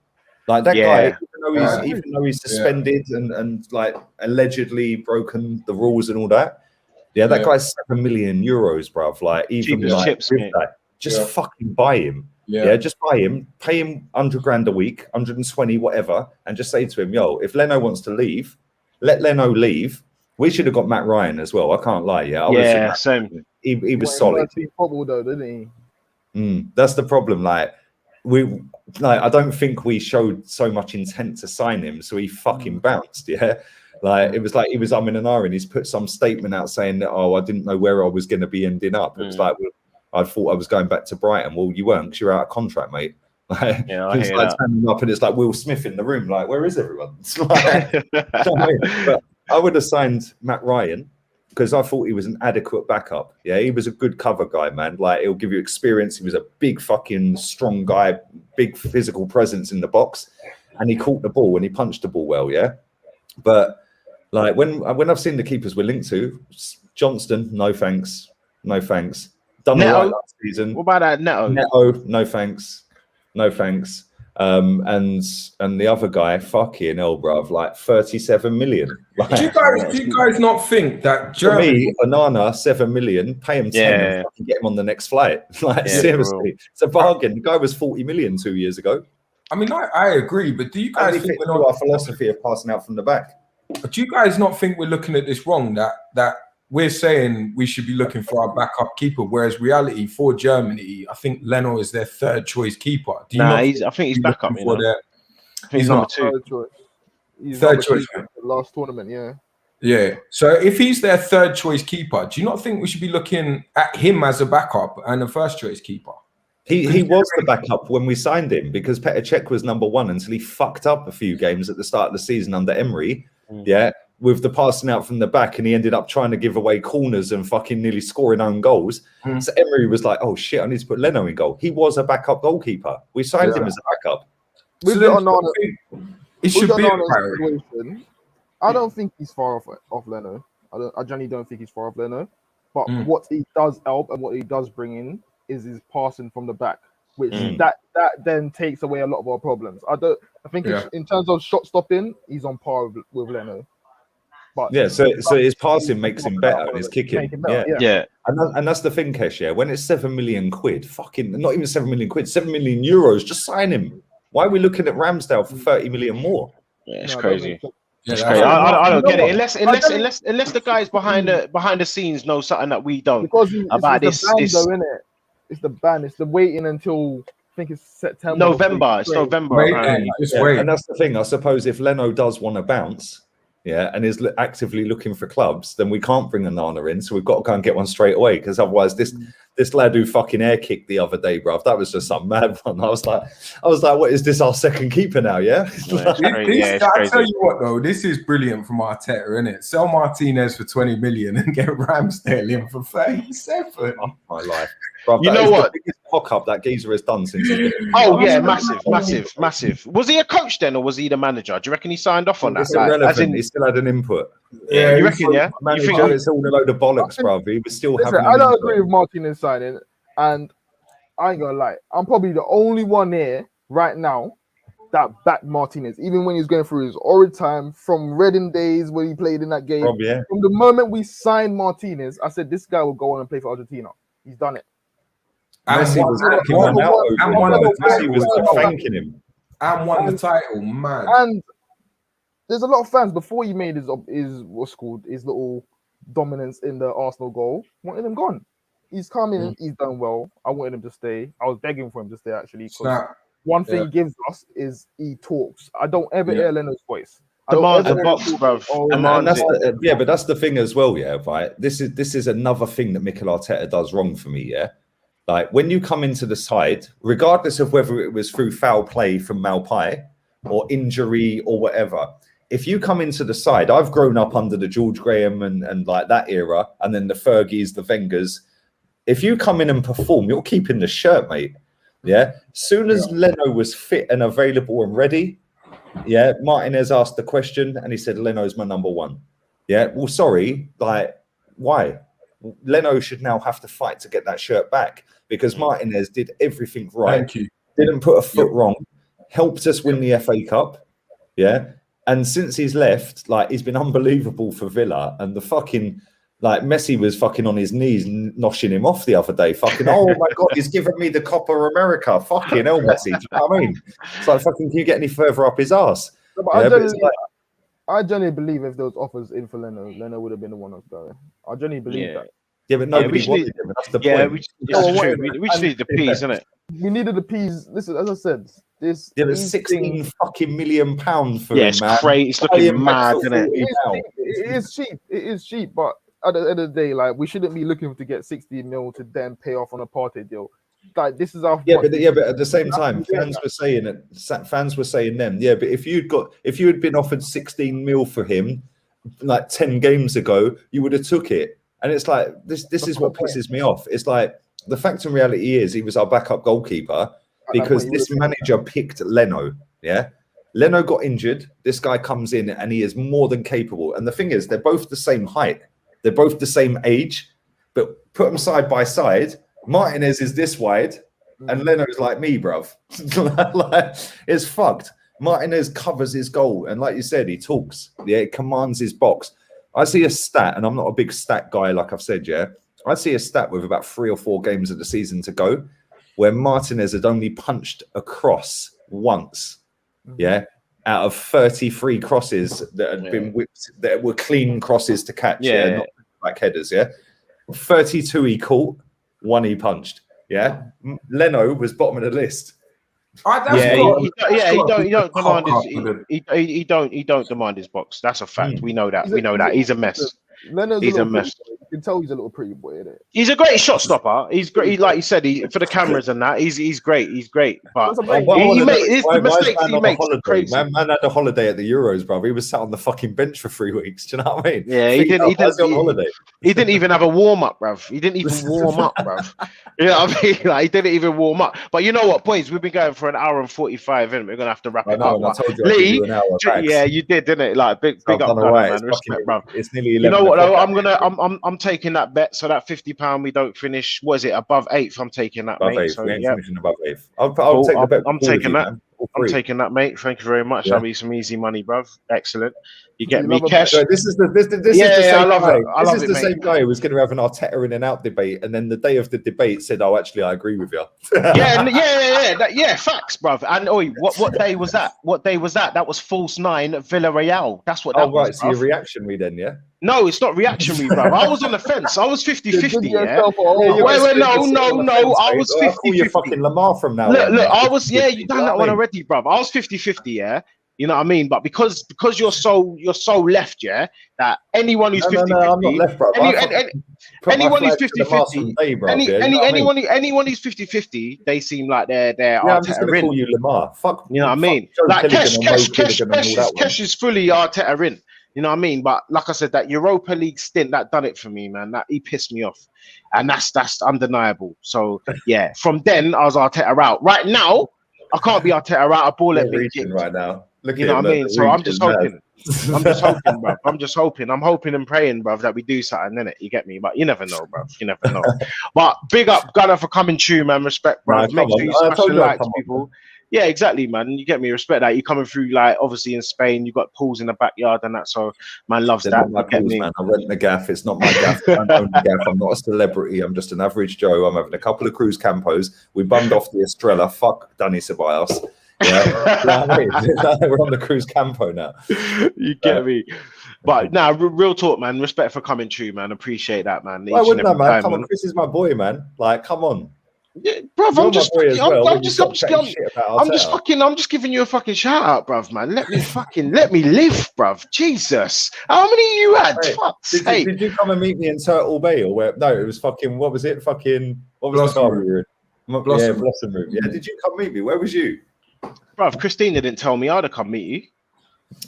Like that guy, even though he's suspended and like allegedly broken the rules and all that. Yeah, that guy's €7 million, bruv. Like, even like, chips, with that, just fucking buy him. Yeah, just buy him, pay him $100,000 a week, 120, whatever, and just say to him, yo, if Leno wants to leave, let Leno leave. We should have got Matt Ryan as well. I can't lie. Yeah, same. He was solid. Football though, didn't he? That's the problem. Like, I don't think we showed so much intent to sign him, so he fucking bounced. Yeah. Like it was like he was umming and ahhing. He's put some statement out saying that, I didn't know where I was going to be ending up. It was like, well, I thought I was going back to Brighton. Well, you weren't because you're out of contract, mate. Like, I hear like standing up and it's like Will Smith in the room. Like, where is everyone? It's like, but I would have signed Matt Ryan because I thought he was an adequate backup. Yeah, he was a good cover guy, man. Like, he'll give you experience. He was a big fucking strong guy, big physical presence in the box, and he caught the ball and he punched the ball well. Yeah, but. Like when I've seen the keepers we're linked to, Johnston, no thanks. Done all right last season. What about that Neto? Neto, no thanks. And the other guy, fucking hell, bruv, like 37 million. Like, do you guys not think that Germany? For me, Onana, 7 million, pay him 10 and fucking get him on the next flight. Like seriously, it's a bargain. The guy was 40 million 2 years ago. I mean, I agree, but do you guys think we're not our philosophy of passing out from the back? But do you guys not think we're looking at this wrong? That we're saying we should be looking for our backup keeper, whereas reality for Germany, I think Leno is their third choice keeper. I think he's backup. I think he's number two. Third choice. Last tournament, yeah. Yeah. So if he's their third choice keeper, do you not think we should be looking at him as a backup and a first choice keeper? He was the backup when we signed him because Petr Cech was number one until he fucked up a few games at the start of the season under Emery. Yeah, with the passing out from the back, and he ended up trying to give away corners and fucking nearly scoring own goals. So Emery was like, "Oh shit, I need to put Leno in goal." He was a backup goalkeeper. We signed him as a backup. It should be a priority. I don't think he's far off Leno. I genuinely don't think he's far off Leno. But what he does help and what he does bring in is his passing from the back, which that then takes away a lot of our problems. I think in terms of shot stopping, he's on par with Leno. But so his passing makes him better and his kicking. Yeah. And that's the thing, Kesh. Yeah, when it's 7 million quid, fucking not even 7 million quid, 7 million euros, just sign him. Why are we looking at Ramsdale for 30 million more? Yeah, it's crazy. It's crazy. I don't get it unless the guys behind the scenes know something that we don't about this. Though, innit? It's the ban. It's the waiting until I think it's September. November. It's November. And that's the thing. I suppose if Leno does want to bounce, and is actively looking for clubs, then we can't bring Onana in. So we've got to go and get one straight away because otherwise, this lad who fucking air kicked the other day, bruv, that was just some mad one. I was like, what is this? Our second keeper now? Yeah. I tell you what, though, this is brilliant from Arteta, isn't it? Sell Martinez for 20 million and get Ramsdale in for 37. Oh, my life. Bruv, you know what? The biggest cock up that geezer has done since. Massive. Was he a coach then, or was he the manager? Do you reckon he signed off on that? It's irrelevant. He still had an input. Yeah, you reckon? Yeah, manager, you think it's all a load of bollocks, bruv. He was still having. I don't agree with Martinez signing, and I ain't gonna lie. I'm probably the only one here right now that backed Martinez, even when he was going through his horrid time from Reading days when he played in that game. From the moment we signed Martinez, I said this guy will go on and play for Argentina. He's done it. Messi was thanking him. And won the title, man. And there's a lot of fans before he made his little dominance in the Arsenal goal, wanted him gone. He's come in, he's done well. I wanted him to stay. I was begging for him to stay actually. one thing he gives us is he talks. I don't ever hear Leno's voice. Demands the box, bro. And that's but that's the thing as well, yeah. Right. This is another thing that Mikel Arteta does wrong for me, yeah. Like when you come into the side, regardless of whether it was through foul play from Malpai or injury or whatever, if you come into the side, I've grown up under the George Graham and like that era, and then the Fergies, the Wengers. If you come in and perform, you're keeping the shirt, mate. Yeah. Soon as Leno was fit and available and ready, yeah, Martinez asked the question and he said, Leno's my number one. Yeah. Well, sorry, like, why? Leno should now have to fight to get that shirt back because Martinez did everything right. Thank you. Didn't put a foot wrong, helped us win the FA Cup. Yeah. And since he's left, like, he's been unbelievable for Villa. And the fucking, like, Messi was fucking on his knees noshing him off the other day. Fucking, oh my God, he's giving me the Copa America. Fucking hell, Messi. Do you know what I mean? It's like, fucking, can you get any further up his ass? No, I genuinely believe if there was offers in for Leno would have been the one that's going. I genuinely believe that. Yeah, but nobody wanted him. That's the point. We just needed the peas, isn't it? We needed the peas. Listen, as I said, this. Yeah, but 16 fucking million pounds for him, it's man. Great. It's looking mad, isn't it? It is cheap. It is cheap, but at the end of the day, like, we shouldn't be looking to get 60 mil to then pay off on a party deal. Like, this is our but at the same time, fans were saying them. Yeah, but if you had been offered 16 mil for him like 10 games ago, you would have took it. And it's like this is what pisses me off. It's like the fact and reality is he was our backup goalkeeper because this manager picked Leno. Yeah. Leno got injured. This guy comes in and he is more than capable. And the thing is, they're both the same height. They're both the same age, but put them side by side. Martinez is this wide and Leno's like me, bruv. Like, it's fucked. Martinez covers his goal. And like you said, he talks. Yeah, he commands his box. I see a stat, and I'm not a big stat guy, like I've said, yeah. I see a stat with about 3 or 4 games of the season to go where Martinez had only punched a cross once, yeah, out of 33 crosses that had been whipped, that were clean crosses to catch, not like headers, yeah. 32 he caught, 1 he punched, yeah. Leno was bottom of the list. He don't demand his box. That's a fact. We know that. He's a mess. He's a mess. You can tell he's a little pretty boy, isn't it? He's a great shot stopper. He's great. Like you said, for the cameras and that, he's great. He's great. But the mistakes he makes are crazy. Man had a holiday at the Euros, bro. He was sat on the fucking bench for 3 weeks. Do you know what I mean? Yeah, he didn't even have a warm up, bruv. He didn't even warm up, bruv. You know what I mean? Like, he didn't even warm up. But you know what, boys? We've been going for an hour and 45, and we're gonna have to wrap it up. I told you Lee, you did, didn't it? Like, big up, man. Respect, bruv. It's nearly 11. You know what? Though, I'm taking that bet. So that £50 we don't finish. What is it? Above 8th. I'm taking that, above mate. 8th. So, we ain't finishing above 8th. I'll take the bet. I'm taking that. I'm taking that, mate. Thank you very much. That'll be some easy money, bruv. Excellent. You get me cash. This is the same guy who was going to have an Arteta in and out debate, and then the day of the debate said, "Oh, actually, I agree with you." yeah. Facts, bruv. And what day was that? What day was that? That was false 9 at Villarreal. That's what that was. Right. So your reactionary then, yeah? No, it's not reactionary, bruv. I was on the fence. I was 50-50, yeah? No. I was 50-50. You're fucking Lamar from now. Look, I was, you done that one already, bruv. I was 50-50, yeah? You know what I mean? But because you're so left, yeah, that anyone who's 50-50, I'm not left, bro. Anyone who's 50-50, anyone who's 50-50, they seem like they're I'm just gonna call you Lamar. Fuck, you know what I mean? Like Kesh is fully Arteta in. You know what I mean? But like I said, that Europa League stint, that done it for me, man. That he pissed me off. And that's undeniable. So yeah, from then I was Arteta out. Right now, I can't be Arteta out. A ball at me right now. You know what I mean? So I'm just hoping. Bro. I'm hoping and praying, bro, that we do something, innit? You get me? But you never know, bro. You never know. But big up Gunner for coming true, man. Respect, bro. Make sure you smash the likes, people. Yeah, exactly, man. You get me. Respect that. You're coming through, like, obviously in Spain, you got pools in the backyard and that. So, man loves that. My pools, man. I rent the gaff. It's not my gaff. I don't own the gaff. I'm not a celebrity. I'm just an average Joe. I'm having a couple of cruise campos. We bummed off the Estrella. Fuck Danny Ceballos. Yeah, we're on the cruise campo now. You get me. But now, real talk, man. Respect for coming true, man. Appreciate that, man. Why wouldn't I, man? Come on, Chris is my boy, man. Like, come on. Yeah, bruv, I'm just giving you a fucking shout out, bruv, man. Let me live, bruv. Jesus, how many you had? Wait, did you come and meet me in Turtle Bay or where? No, it was fucking. What was it? Fucking. What was Blossom the bar Room. we were in? Blossom Room. Yeah, did you come meet me? Where was you? Bruv, Christina didn't tell me. I'd have come meet you.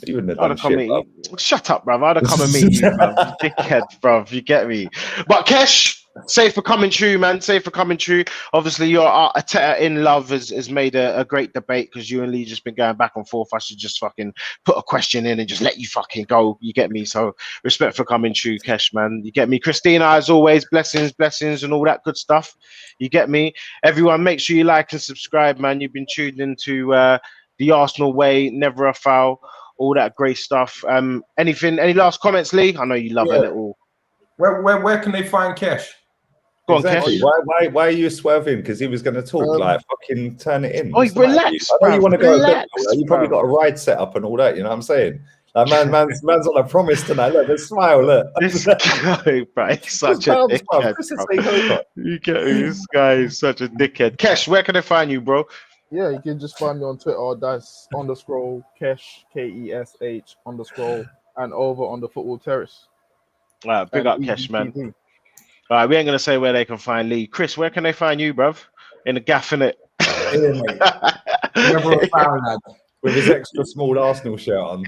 You wouldn't have done shit, bruv. Shut up, bruv. I'd have come and meet you, bruv. Dickhead, bruv. You get me? But Kesh, safe for coming true, man. Safe for coming true. Obviously, your Arteta in love has made a great debate because you and Lee just been going back and forth. I should just fucking put a question in and just let you fucking go. You get me? So respect for coming true, Kesh, man. You get me? Christina, as always, blessings, and all that good stuff. You get me? Everyone, make sure you like and subscribe, man. You've been tuned into the Arsenal way, never a foul. All that great stuff. Any last comments, Lee? I know you love a little. Where can they find Kesh? Go exactly. on, Kesh. Why are you swerving? Because he was going to talk. Like, fucking turn it in. Oh, relax. I know you want to go. You probably got a ride set up and all that. You know what I'm saying? Like, man's on a promise tonight. Look, let's smile. Look, this guy, bro, he's such a dickhead. You get me? This guy is such a dickhead. Kesh, where can I find you, bro? Yeah, you can just find me on Twitter. That's _ Kesh KESH _ and over on the Football Terrace. All right, big up Kesh, man. All right, we ain't gonna say where they can find Lee. Chris, where can they find you, bruv? In the gaff, innit? Yeah, mate. Never a foul, lad. With his extra small Arsenal shirt on.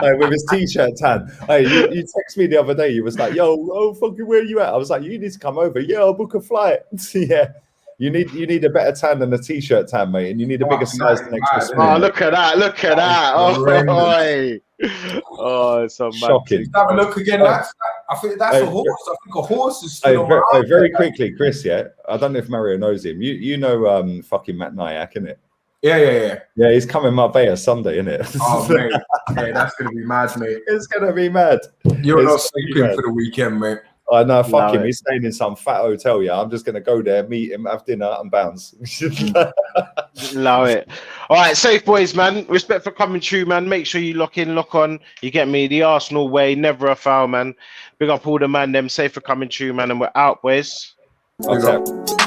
Hey, with his t-shirt tan. Hey, you text me the other day. You was like, "Yo, fucking, where you at?" I was like, "You need to come over." Yeah, I'll book a flight. Yeah, you need a better tan than a t-shirt tan, mate, and you need a bigger size than extra small. Oh, look at that! Oh, it's so shocking. Have a look again. I think that's a horse. I think a horse is still very quickly, Chris. Yeah, I don't know if Mario knows him. You know, fucking Matt Nyack, innit? Yeah. Yeah, he's coming Marbella Sunday, innit? Oh, mate. Yeah, that's going to be mad, mate. It's going to be mad. You're not sleeping for the weekend, mate. I know, fuck him. He's staying in some fat hotel, yeah. I'm just going to go there, meet him, have dinner, and bounce. Love it. All right, safe boys, man. Respect for coming true, man. Make sure you lock on. You get me? The Arsenal way, never a foul, man. Big up all the man, them. Safe for coming true, man. And we're out, boys. Okay.